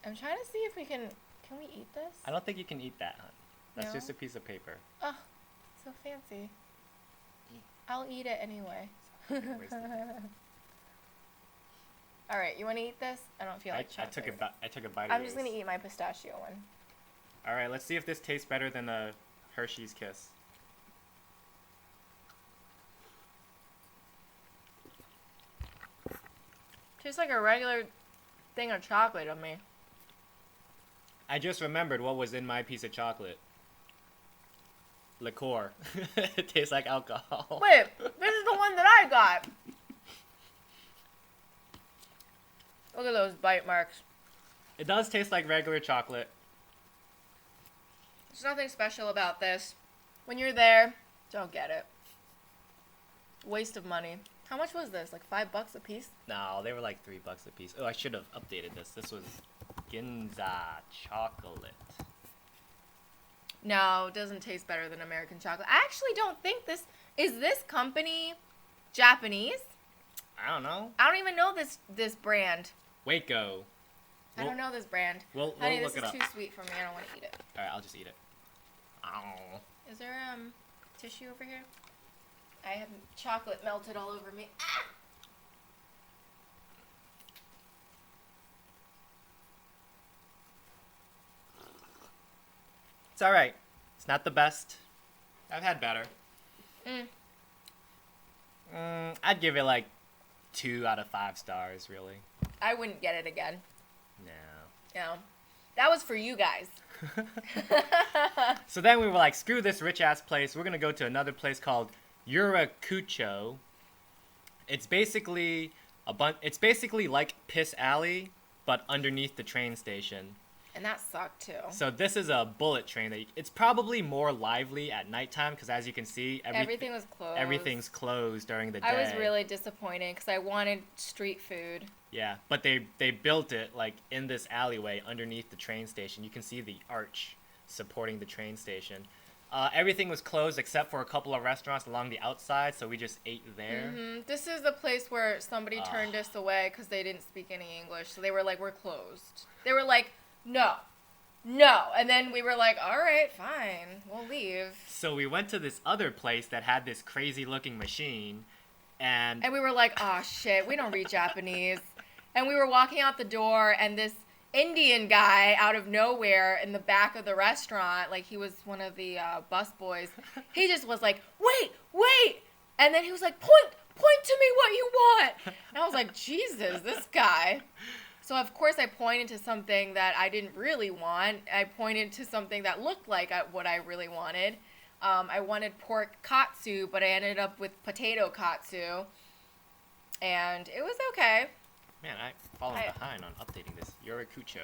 I'm trying to see if we can we eat this? I don't think you can eat that, hon. That's No? just a piece of paper. Oh, so fancy. I'll eat it anyway. Where's the- All right, you want to eat this? I don't feel like I took a bite of I'm just yours. going to eat my pistachio one. All right, let's see if this tastes better than the Hershey's Kiss. Tastes like a regular thing of chocolate to me. I just remembered what was in my piece of chocolate. Liqueur. It tastes like alcohol. Wait, this is the one that I got. Look at those bite marks. It does taste like regular chocolate. There's nothing special about this. When you're there, don't get it. Waste of money. How much was this? Like $5 a piece? No, they were like $3 a piece. Oh, I should have updated this. This was Ginza chocolate. No, it doesn't taste better than American chocolate. I actually don't think is this company Japanese? I don't know. I don't even know this brand. Waco. I don't know this brand. We'll Honey, look this it is up. too sweet for me. I don't want to eat it. All right, I'll just eat it. Ow. Is there tissue over here? I have chocolate melted all over me. Ah! It's all right. It's not the best. I've had better. I'd give it like 2 out of 5 stars, really. I wouldn't get it again. No. No. That was for you guys. So then we were like, screw this rich ass place. We're gonna go to another place called Yurakucho. It's basically It's basically like Piss Alley, but underneath the train station. And that sucked too. So this is a bullet train it's probably more lively at nighttime because, as you can see, everything was closed. Everything's closed during the day. I was really disappointed because I wanted street food. Yeah, but they built it like in this alleyway underneath the train station. You can see the arch supporting the train station. Everything was closed except for a couple of restaurants along the outside, so we just ate there. Mm-hmm. This is the place where somebody turned us away because they didn't speak any English. So they were like, we're closed. They were like, no. And then we were like, all right, fine, we'll leave. So we went to this other place that had this crazy looking machine, and we were like, oh shit, we don't read Japanese. And we were walking out the door, and this Indian guy out of nowhere in the back of the restaurant, like he was one of the bus boys, he just was like, wait. And then he was like, point to me what you want. And I was like, Jesus, this guy. So of course I pointed to something that I didn't really want. I pointed to something that looked like what I really wanted. I wanted pork katsu, but I ended up with potato katsu. And it was okay. Man, I'm falling behind on updating this. Yorakucho.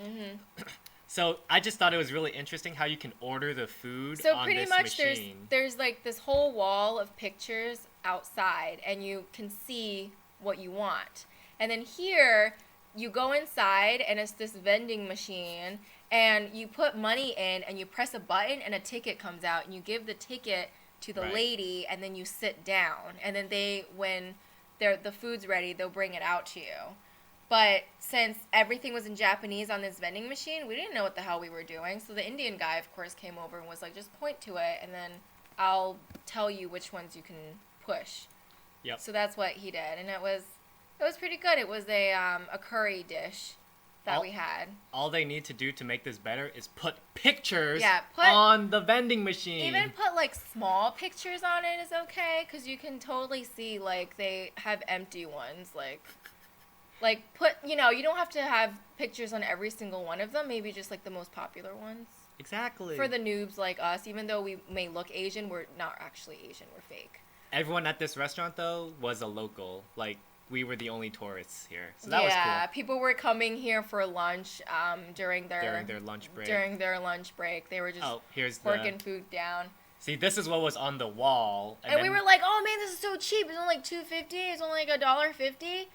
Mm-hmm. So I just thought it was really interesting how you can order the food So on pretty this much machine. there's like this whole wall of pictures outside, and you can see what you want. And then here, you go inside, and it's this vending machine, and you put money in, and you press a button, and a ticket comes out, and you give the ticket to the Right. lady, and then you sit down. And then when the food's ready, they'll bring it out to you. But since everything was in Japanese on this vending machine, we didn't know what the hell we were doing. So the Indian guy, of course, came over and was like, just point to it, and then I'll tell you which ones you can push. Yep. So that's what he did, and it was pretty good. It was a curry dish that we had. All they need to do to make this better is put pictures put- on the vending machine. Even put like small pictures on it is okay, because you can totally see like they have empty ones. Like put, you don't have to have pictures on every single one of them. Maybe just like the most popular ones. Exactly. For the noobs like us, even though we may look Asian, we're not actually Asian. We're fake. Everyone at this restaurant though was a local. Like we were the only tourists here, so that was cool. People were coming here for lunch during their lunch break. During their lunch break, they were just here's working food down. See, this is what was on the wall, And we were like, "Oh man, this is so cheap! It's only like $2.50. It's only like $1.50."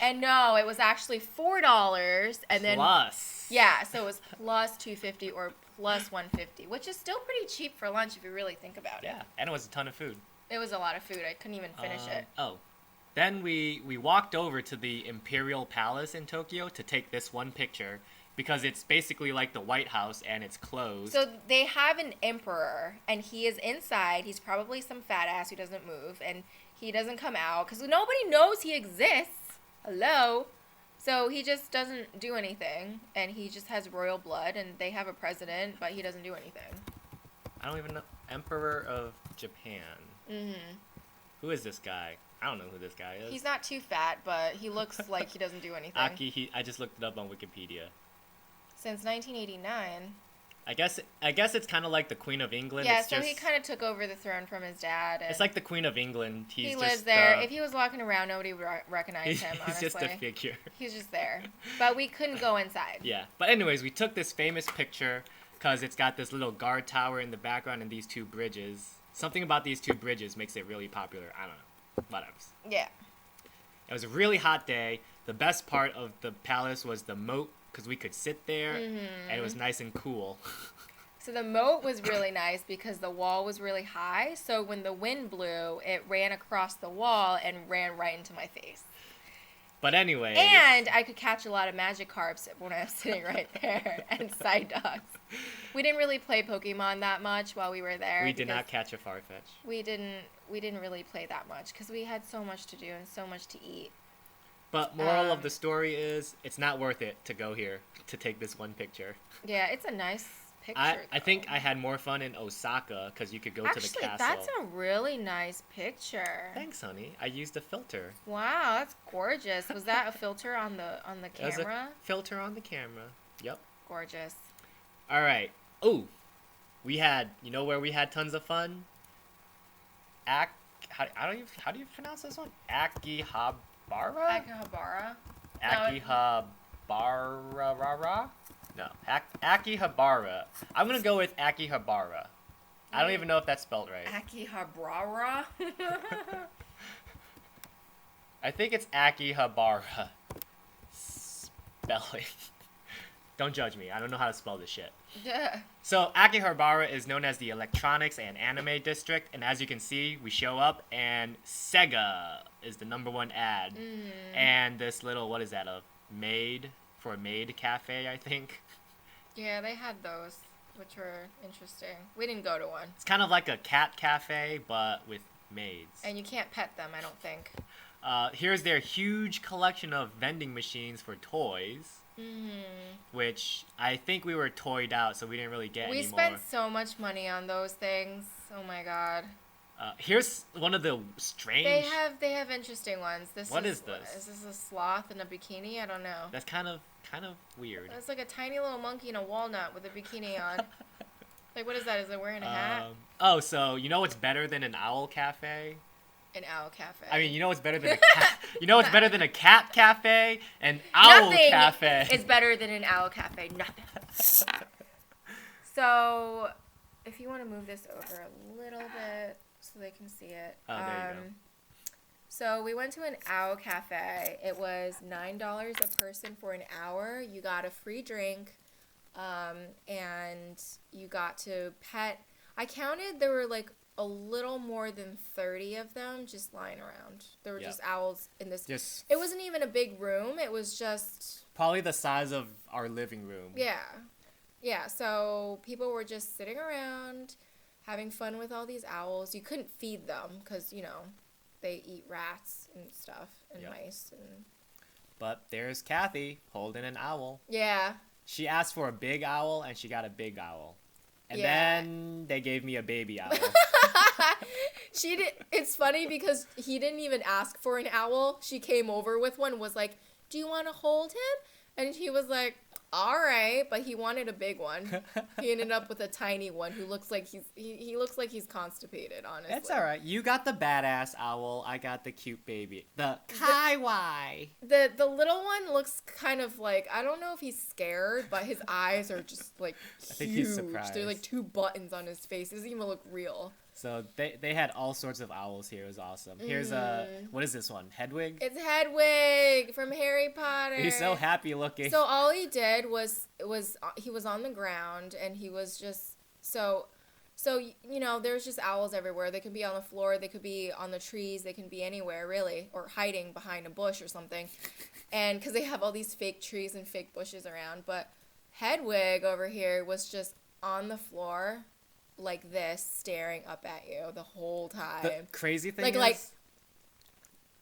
And no, it was actually $4, and then plus. Yeah, so it was plus $2.50 or plus $1.50, which is still pretty cheap for lunch if you really think about it. Yeah, and it was a ton of food. It was a lot of food. I couldn't even finish it. Then we walked over to the Imperial Palace in Tokyo to take this one picture because it's basically like the White House and it's closed. So they have an emperor, and he is inside. He's probably some fat ass who doesn't move, and he doesn't come out because nobody knows he exists. Hello? So he just doesn't do anything, and he just has royal blood, and they have a president, but he doesn't do anything. I don't even know. Emperor of Japan. Mm-hmm. Who is this guy? I don't know who this guy is. He's not too fat, but he looks like he doesn't do anything. I just looked it up on Wikipedia. Since 1989. I guess it's kind of like the Queen of England. Yeah, it's so just, he kind of took over the throne from his dad. It's like the Queen of England. He lives there. If he was walking around, nobody would recognize him, honestly. He's just a figure. He's just there. But we couldn't go inside. Yeah. But anyways, we took this famous picture because it's got this little guard tower in the background and these two bridges. Something about these two bridges makes it really popular. I don't know. Whatever. Yeah. It was a really hot day. The best part of the palace was the moat because we could sit there and it was nice and cool. So the moat was really nice because the wall was really high. So when the wind blew, it ran across the wall and ran right into my face. But anyway. And I could catch a lot of Magikarps when I was sitting right there and side dogs. We didn't really play Pokemon that much while we were there. We did not catch a Farfetch. We didn't really play that much because we had so much to do and so much to eat. But moral of the story is, it's not worth it to go here to take this one picture. Yeah, it's a nice picture. I think I had more fun in Osaka because you could go to the castle. Actually, that's a really nice picture. Thanks, honey. I used a filter. Wow, that's gorgeous. Was that a filter on the camera? It was a filter on the camera. Yep. Gorgeous. All right. Oh, we had. You know where we had tons of fun? How do you pronounce this one? Akihabara. Akihabara. Akihabara. No, Akihabara. I'm gonna go with Akihabara. I don't even know if that's spelled right. Akihabara. I think it's Akihabara. Spelling. Don't judge me. I don't know how to spell this shit. Yeah. So Akihabara is known as the electronics and anime district, and as you can see, we show up and Sega is the #1 ad. And this little, what is that, a maid cafe, I think? Yeah, they had those, which were interesting. We didn't go to one. It's kind of like a cat cafe, but with maids. And you can't pet them, I don't think. Here's their huge collection of vending machines for toys. Which I think we were toyed out, so we didn't really get any more. We spent so much money on those things. Oh my god. Here's one of the strange. They have interesting ones. What is this? Is this a sloth in a bikini? I don't know. That's kind of weird. It's like a tiny little monkey in a walnut with a bikini on. Like, what is that? Is it wearing a hat? Oh, so you know what's better than an owl cafe? An owl cafe. I mean, you know what's better than a cat? You know what's better than a cat cafe? An owl Nothing cafe. is better than an owl cafe. Nothing. So, if you want to move this over a little bit so they can see it. Oh, there you go. So we went to an owl cafe. It was $9 a person for an hour. You got a free drink, and you got to pet. I counted there were like a little more than 30 of them just lying around. There were just owls in this. It wasn't even a big room. It was just probably the size of our living room. Yeah. So people were just sitting around, having fun with all these owls. You couldn't feed them because they eat rats and stuff and mice and. But there's Kathy holding an owl. Yeah. She asked for a big owl and she got a big owl. And then they gave me a baby owl. She did. It's funny because he didn't even ask for an owl. She came over with one, was like, "Do you want to hold him?" And he was like, "All right," but he wanted a big one. He ended up with a tiny one who looks like he looks like he's constipated, honestly. That's all right. You got the badass owl. I got the cute baby. The Kaiwai. The little one looks kind of like, I don't know if he's scared, but his eyes are just like huge. I think he's surprised. There's like 2 buttons on his face. It doesn't even look real. So they had all sorts of owls here. It was awesome. Here's what is this one? Hedwig? It's Hedwig from Harry Potter. He's so happy looking. So all he did was he was on the ground and he was just so there's just owls everywhere. They can be on the floor, they could be on the trees, they can be anywhere really, or hiding behind a bush or something. And because they have all these fake trees and fake bushes around, but Hedwig over here was just on the floor like this, staring up at you the whole time. The crazy thing is,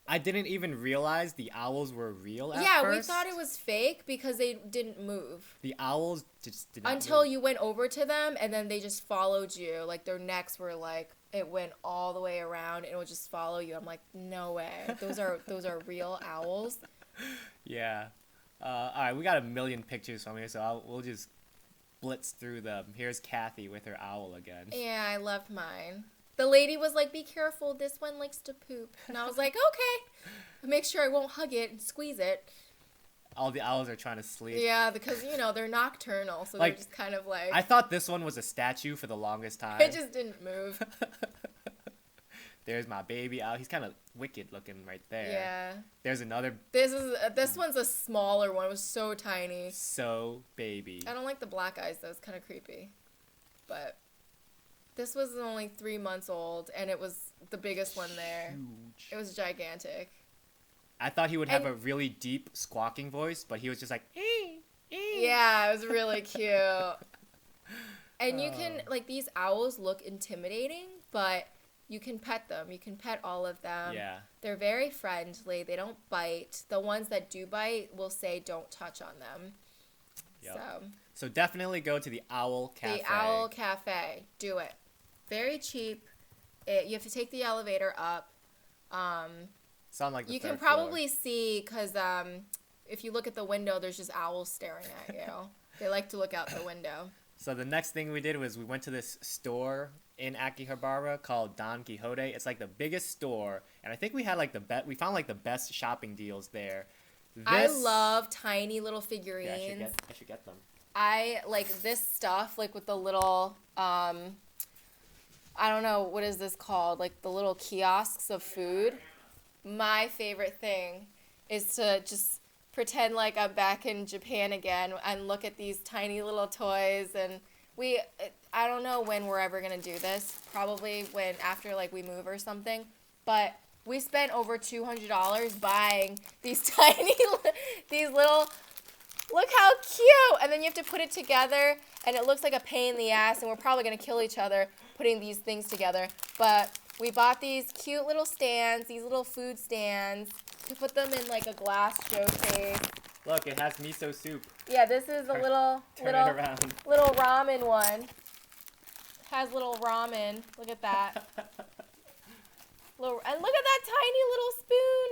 I didn't even realize the owls were real at first. Yeah, we thought it was fake because they didn't move. The owls just did not Until move. you went over to them, and then they just followed you. Like, their necks were like, it went all the way around, and it would just follow you. I'm like, no way. Those are real owls. Yeah. All right, we got a million pictures from here, so we'll just blitz through them. Here's Kathy with her owl again. Yeah, I loved mine. The lady was like, be careful, this one likes to poop. And I was like, okay. Make sure I won't hug it and squeeze it. All the owls are trying to sleep. Yeah, because, they're nocturnal, so like, they're just kind of like... I thought this one was a statue for the longest time. It just didn't move. There's my baby owl. He's kind of wicked looking right there. Yeah. There's another... This one's a smaller one. It was so tiny. So baby. I don't like the black eyes, though. It's kind of creepy. But this was only 3 months old, and it was the biggest one there. Huge. It was gigantic. I thought he would have a really deep squawking voice, but he was just like... Yeah, it was really cute. And you can... Like, these owls look intimidating, but... You can pet them. You can pet all of them. Yeah. They're very friendly. They don't bite. The ones that do bite will say don't touch on them. Yep. So definitely go to the Owl Cafe. The Owl Cafe. Do it. Very cheap. You have to take the elevator up. Sound like the you third can probably see, because if you look at the window, there's just owls staring at you. They like to look out the window. So the next thing we did was we went to this store in Akihabara called Don Quixote. It's like the biggest store, and I think we had like we found like the best shopping deals there. I love tiny little figurines. Yeah, I should get them. I like this stuff, like with the little I don't know, what is this called? Like the little kiosks of food. My favorite thing is to just pretend like I'm back in Japan again and look at these tiny little toys. And I don't know when we're ever going to do this. Probably after like we move or something. But we spent over $200 buying these these little, look how cute. And then you have to put it together and it looks like a pain in the ass, and we're probably going to kill each other putting these things together. But we bought these cute little stands, these little food stands, to put them in like a glass showcase. Look, it has miso soup. Yeah, this is the little ramen one. It has little ramen. Look at that. And look at that tiny little spoon.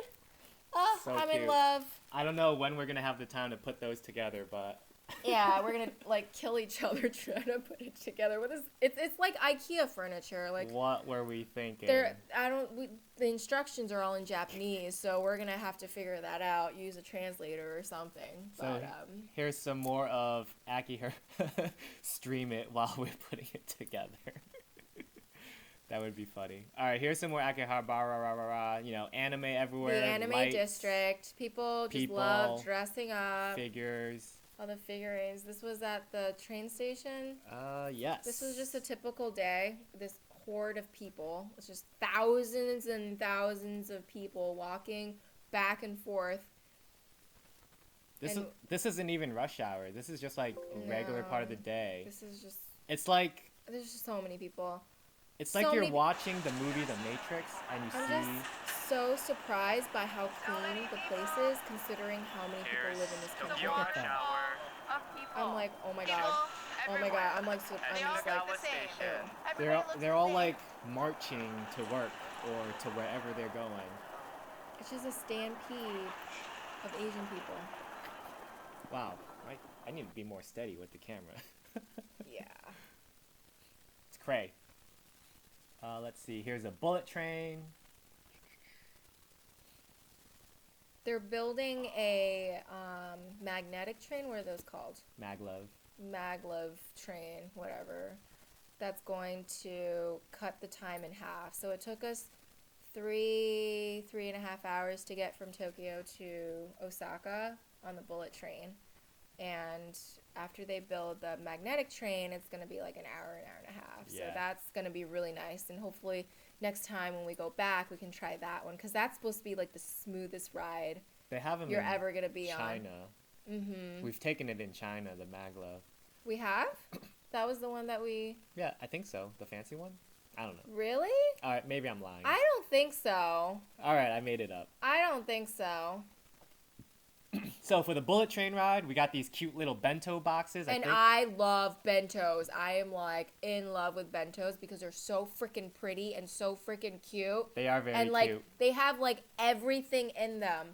Oh, So I'm cute. in love. I don't know when we're gonna have the time to put those together, but Yeah, we're gonna like kill each other trying to put it together. What is it's like IKEA furniture. Like what were we thinking? the instructions are all in Japanese, so we're gonna have to figure that out. Use a translator or something. So But here's some more of Akihabara. Stream it while we're putting it together. That would be funny. All right, here's some more Akihabara. You know, anime everywhere. the anime lights, district. People just love dressing up. figures. All the figurines. This was at the train station. Yes. This was just a typical day. This horde of people. It's just thousands and thousands of people walking back and forth. This isn't even rush hour. This is just like a regular part of the day. This is just. It's like. There's just so many people. It's like you're watching the movie The Matrix and you I'm just so surprised by how clean the place is, considering how many people live in this country. Look at that. I'm like, oh my god, oh my god. I'm just like, ew. They're all like marching to work or to wherever they're going. It's just a stampede of Asian people. Wow, I need to be more steady with the camera. Yeah. It's cray. Let's see. Here's a bullet train. They're building a magnetic train. What are those called? Maglev train, whatever. That's going to cut the time in half. So it took us 3.5 hours to get from Tokyo to Osaka on the bullet train. And after they build the magnetic train, it's going to be like an hour and a half. So that's going to be really nice. And hopefully next time when we go back, we can try that one. Because that's supposed to be like the smoothest ride They have them you're in ever going to be China. on. Mm-hmm. We've taken it in China, the maglev. We have? That was the one that we... Yeah, I think so. The fancy one? I don't know. Really? All right, maybe I'm lying. I don't think so. All right, I made it up. I don't think so. So for the bullet train ride, we got these cute little bento boxes. I love bentos. I am like in love with bentos because they're so freaking pretty and so freaking cute. They are very and like cute. they have like everything in them,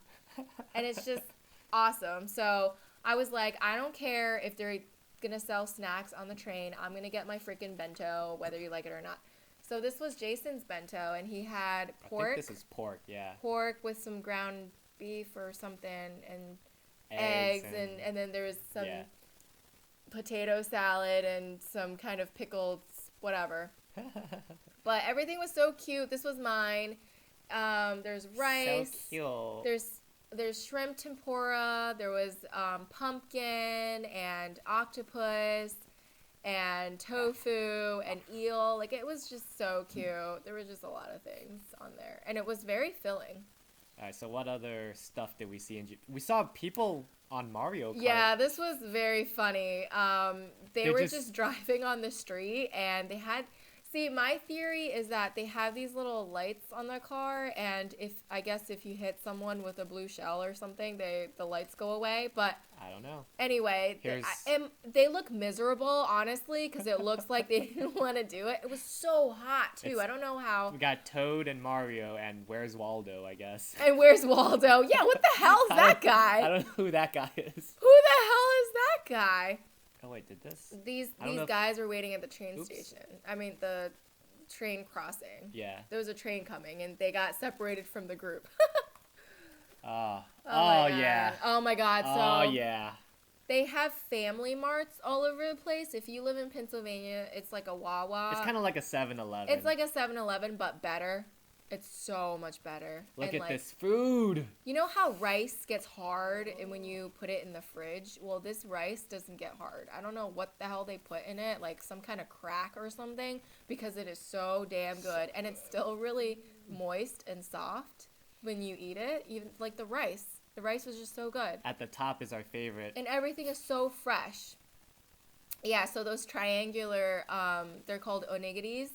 and it's just awesome. So I was like, I don't care if they're gonna sell snacks on the train. I'm gonna get my freaking bento, whether you like it or not. So this was Jason's bento, and he had pork. I think this is pork, yeah. Pork with some ground beef or something, and eggs and then there was some potato salad and some kind of pickled whatever. But everything was so cute. This was mine. There's rice. So cute. There's shrimp tempura. There was pumpkin and octopus and tofu and eel. Like, it was just so cute. There was just a lot of things on there, and it was very filling. All right, so what other stuff did we see in We saw people on Mario Kart. Yeah, this was very funny. They were just driving on the street, and they had... See, my theory is that they have these little lights on their car, and if you hit someone with a blue shell or something, the lights go away. But I don't know. Anyway, they look miserable, honestly, because it looks like they didn't want to do it. It was so hot too. I don't know how. We got Toad and Mario, and Where's Waldo, I guess. And Where's Waldo? Yeah, what the hell is that guy? I don't know who that guy is. Who the hell is that guy? Oh wait, did this? These guys were waiting at the train station. I mean, the train crossing. Yeah. There was a train coming, and they got separated from the group. Oh yeah. Oh my god. Oh yeah. They have family marts all over the place. If you live in Pennsylvania, it's like a Wawa. It's kind of like a 7-Eleven. It's like a 7-Eleven, but better. It's so much better. Look at this food. You know how rice gets hard and when you put it in the fridge? Well, this rice doesn't get hard. I don't know what the hell they put in it, like some kind of crack or something, because it is so damn good. And it's still really moist and soft when you eat it. Even like the rice. The rice was just so good. At the top is our favorite. And everything is so fresh. Yeah, so those triangular, they're called onigiris.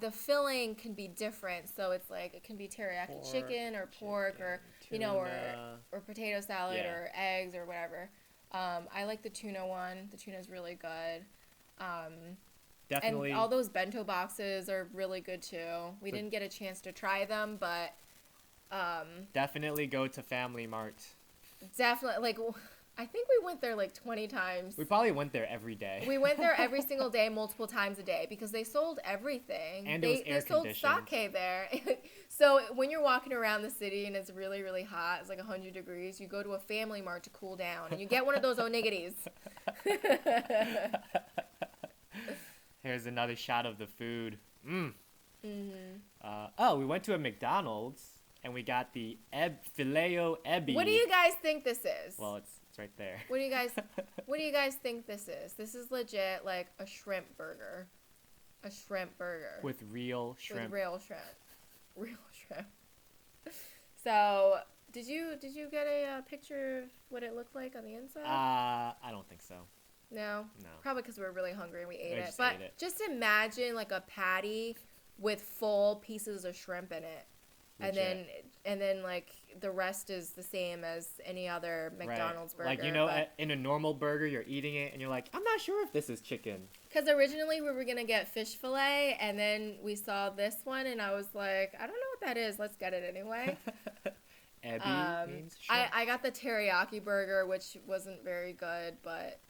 The filling can be different, so it's like it can be teriyaki chicken or pork or tuna. or potato salad or eggs or whatever. I like the tuna one. The tuna is really good. Definitely. And all those bento boxes are really good too. We didn't get a chance to try them, but Definitely go to Family Mart. definitely, like, I think we went there like 20 times. We probably went there every day. We went there every single day, multiple times a day, because they sold everything. And it was air they sold conditioned. sake there. So when you're walking around the city and it's really, really hot, it's like 100 degrees, you go to a Family Mart to cool down, and you get one of those onigiris. Here's another shot of the food. We went to a McDonald's and we got the Fileo Ebi. What do you guys think this is? Well, it's right there. What do you guys think this is? This is legit like a shrimp burger. A shrimp burger. With real shrimp. With real shrimp. Real shrimp. So, did you get a picture of what it looked like on the inside? I don't think so. No? No. Probably because we were really hungry and we ate We it. just But ate it. just imagine like a patty with full pieces of shrimp in it. Legit. And then like the rest is the same as any other McDonald's burger. Like, you know, in a normal burger, you're eating it and you're like, I'm not sure if this is chicken. Because originally we were going to get fish fillet, and then we saw this one, and I was like, I don't know what that is. Let's get it anyway. Ebi means shrimp. I got the teriyaki burger, which wasn't very good, but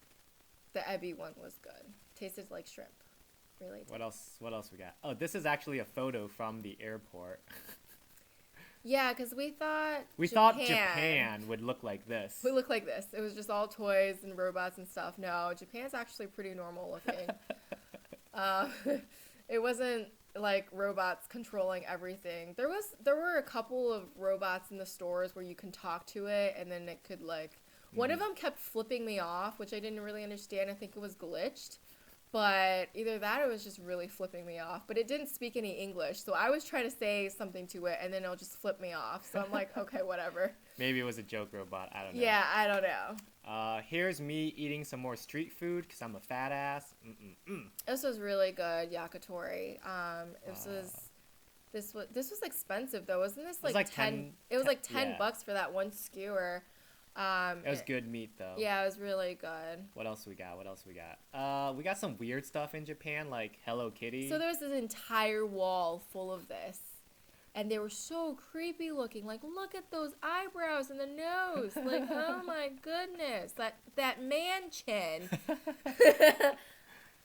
the ebi one was good. Tasted like shrimp. Really did. What else we got? Oh, this is actually a photo from the airport. Yeah, because we thought Japan would look like this. would look like this. It was just all toys and robots and stuff. No, Japan's actually pretty normal looking. It wasn't like robots controlling everything. There were a couple of robots in the stores where you can talk to it, and then it could like one of them kept flipping me off, which I didn't really understand. I think it was glitched. But either that or it was just really flipping me off. But it didn't speak any English, so I was trying to say something to it, and then it'll just flip me off. So I'm like, okay, whatever. Maybe it was a joke robot. I don't know. Yeah, I don't know. Here's me eating some more street food because I'm a fat ass. This was really good, yakitori. This was expensive though, wasn't this like, like 10? It was like $10 yeah. for that one skewer. It was good meat though. Yeah, it was really good. What else we got? We got some weird stuff in Japan, like Hello Kitty. So there was this entire wall full of this. And they were so creepy looking. Like, look at those eyebrows and the nose. Like, oh my goodness. That man chin.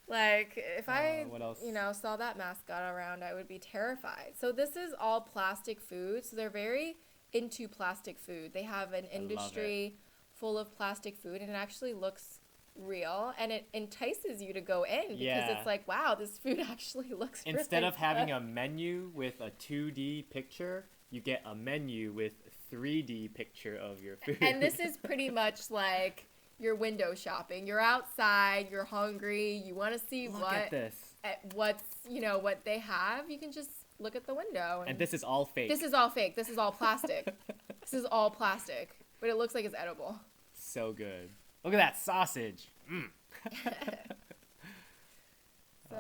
Like, if I, what else? saw that mascot around, I would be terrified. So this is all plastic food. So they're very into plastic food. They have an industry full of plastic food, and it actually looks real, and it entices you to go in because it's like, wow, this food actually looks Instead really of having good. a menu with a 2D picture, you get a menu with 3D picture of your food. And this is pretty much like your window shopping. You're outside, you're hungry, you want to see Look at this. what they have. You can just look at the window. And this is all fake. This is all fake. This is all plastic. This is all plastic, but it looks like it's edible. So good. Look at that sausage. So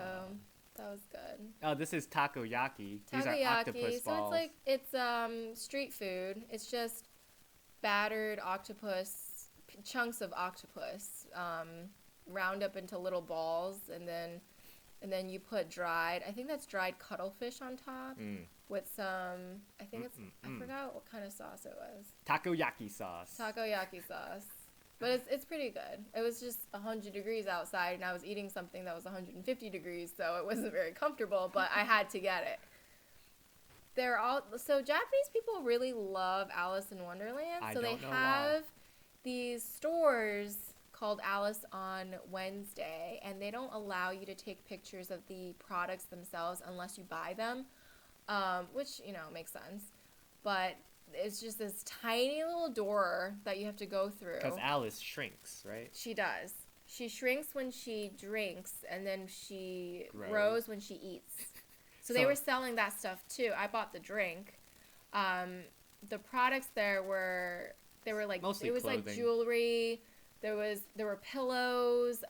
that was good. Oh, this is takoyaki. These are octopus So balls. it's street food. It's just battered octopus, chunks of octopus, round up into little balls, and then you put dried. I think that's dried cuttlefish on top with some. I think it's. I forgot what kind of sauce it was. Takoyaki sauce. Takoyaki sauce. But it's pretty good. It was just 100 degrees outside, and I was eating something that was 150 degrees, so it wasn't very comfortable, but I had to get it. So Japanese people really love Alice in Wonderland. I So they don't know why. have these stores called Alice on Wednesday, and they don't allow you to take pictures of the products themselves unless you buy them, which, makes sense. But it's just this tiny little door that you have to go through. Because Alice shrinks, right? She does. She shrinks when she drinks, and then she Grows. grows when she eats. So they were selling that stuff too. I bought the drink. The products there were like Mostly it was like clothing. jewelry. There were pillows.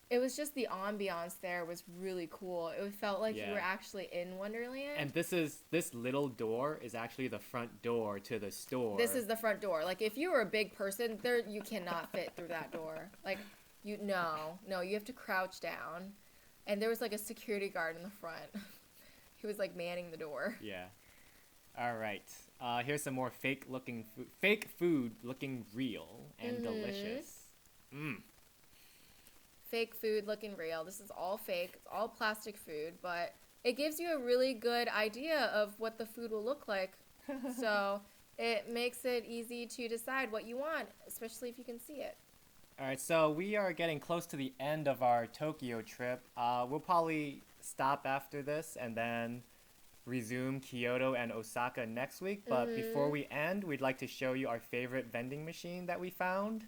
It was just the ambiance there was really cool. It felt like you were actually in Wonderland. And this little door is actually the front door to the store. This is the front door. Like, if you were a big person, you cannot fit through that door. Like, you have to crouch down. And there was like a security guard in the front. He was like manning the door. Yeah. All right. Here's some more fake food looking real and delicious. Fake food looking real. This is all fake. It's all plastic food, but it gives you a really good idea of what the food will look like. So it makes it easy to decide what you want, especially if you can see it. All right, so we are getting close to the end of our Tokyo trip. We'll probably stop after this and then resume Kyoto and Osaka next week. But before we end, we'd like to show you our favorite vending machine that we found.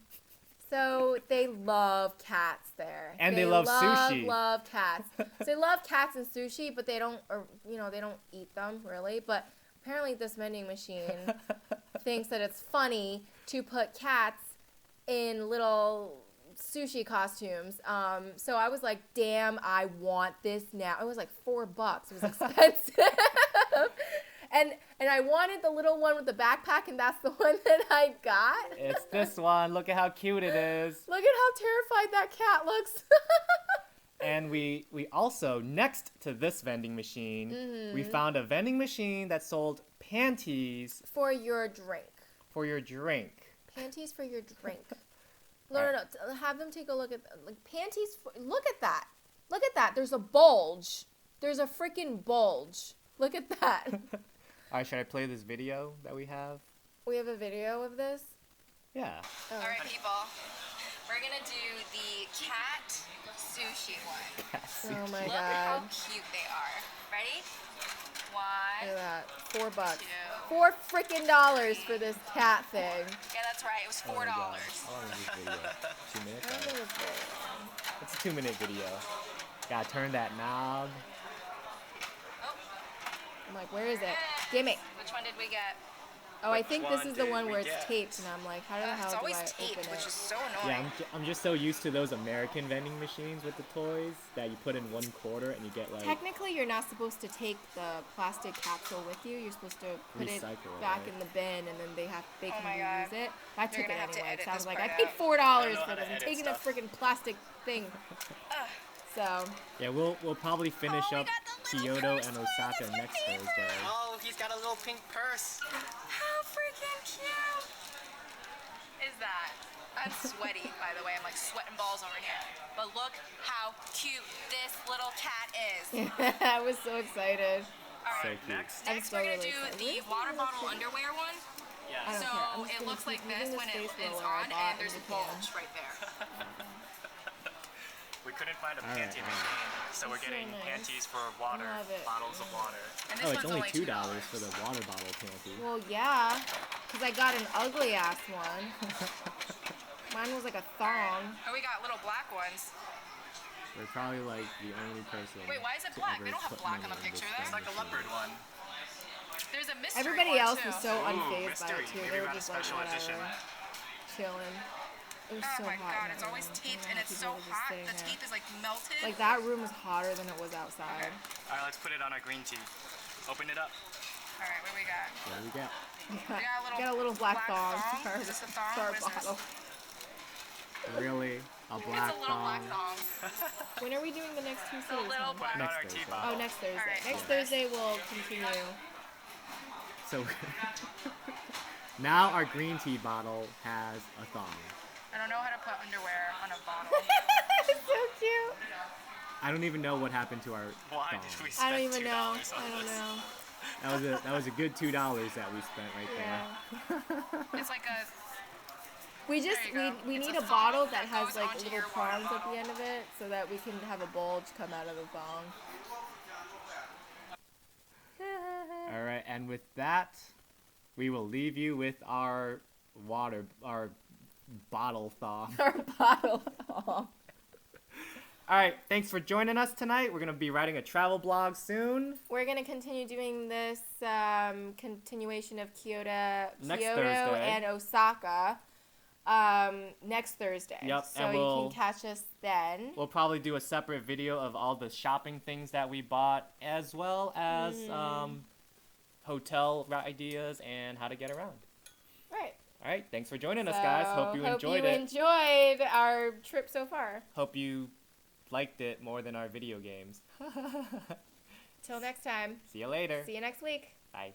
So they love cats there. And they love sushi. Love cats. So they love cats and sushi, but they don't, they don't eat them really. But apparently this vending machine thinks that it's funny to put cats in little sushi costumes. So I was like, damn, I want this now. It was like $4. It was expensive. And I wanted the little one with the backpack, and that's the one that I got. It's this one. Look at how cute it is. Look at how terrified that cat looks. And we also, next to this vending machine, we found a vending machine that sold panties. For your drink. For your drink. Panties for your drink. No. Have them take a look at panties. Look at that. Look at that. There's a bulge. There's a freaking bulge. Look at that. All right, should I play this video that we have? We have a video of this? Yeah. Oh. All right, people. We're going to do the cat sushi one. Oh my Look god. how cute they are. Ready? Look at One, that. $4. two. $4 freaking dollars for this cat thing. Yeah, that's right. It was $4. Oh my God. How long is this video? 2 minutes? I don't think it's very long. It's a 2-minute video. Gotta turn that knob. Oh, I'm like, where is it? Gimme. which one did we get? Oh, I think this one is the did one we where it's get? taped, and I'm like, how the hell It's do always I taped, open which it? is so Yeah, annoying. I'm just so used to those American vending machines with the toys that you put in 1 quarter and you get like... Technically, you're not supposed to take the plastic capsule with you. You're supposed to put it Recycle it, back right? in the bin, and then they Oh can my God. reuse it. I took You're it gonna have to anyway. edit So I was this like, I part paid out. $4 how for to this. I'm edit taking stuff. the freaking plastic thing. So, Yeah, we'll probably finish Oh, we up got the little Kyoto purse and one. Osaka That's my next favorite. Thursday. Oh, he's got a little pink purse. How freaking cute is that? I'm sweaty, by the way. I'm like sweating balls over here. But look how cute this little cat is. I was so excited. All So right, cute. Next. I'm next so we're really gonna do excited. the Where's water the bottle little- underwear one. Yeah. I don't So care. I'm just it gonna looks like keep this using when the it space is roller I on, bought and there's in a Japan. bulge right there. We couldn't find a All right, panty all right. machine, so we're It's so getting nice. panties for water, Love it. bottles of water. And this Oh, it's one's only $2 $2 for the water bottle panty. Well, yeah, because I got an ugly ass one. Mine was like a thong. Oh, we got little black ones. We're probably like the only person. Wait, why is it to black? ever They don't have put black money on the in picture this there. It's like a vending leopard machine. one. There's a mystery Everybody one, else too. was so unfazed by mystery. it too. Maybe They were we got a just like special edition. whatever, chilling. It was Oh so my hot. god, in it's that always room. I don't taped know and how it's people so were just hot. sitting The there. tape is like melted. Like that room was hotter than it was outside. All right, let's put it on our green tea. Open it up. All right, what do we got? What do we got? We got got a little black thong thong. for our, Is this a thong? for our What is this? bottle. Really? A It's black a little black thong? thong. When are we doing the next two A cities? little hon? Put it on Next our tea Thursday. bottle. Oh, next Thursday. Alright, Next cool. Thursday we'll continue. So now our green tea bottle has a thong. I don't know how to put underwear on a bottle. It's so cute. I don't even know what happened to our Why thong. did we I spend don't even $2 know. on I don't this? know. That was a good $2 that we spent right there. It's like a. We just There you go. we It's need a a bottle thong that that has goes like onto little your water prongs at bottle. the end of it, so that we can have a bulge come out of the thong. All right, and with that, we will leave you with our bottle thong. Our bottle thong. All right, thanks for joining us tonight. We're gonna be writing a travel blog soon. We're gonna continue doing this continuation of Kyoto Next Thursday. and Osaka next Thursday. Yep, So and you we'll- can catch us then. We'll probably do a separate video of all the shopping things that we bought, as well as hotel ideas and how to get around. Right. All right, thanks for joining us, guys. Hope you enjoyed Hope you it. enjoyed our trip so far. Hope you liked it more than our video games. Till next time. See you later. See you next week. Bye.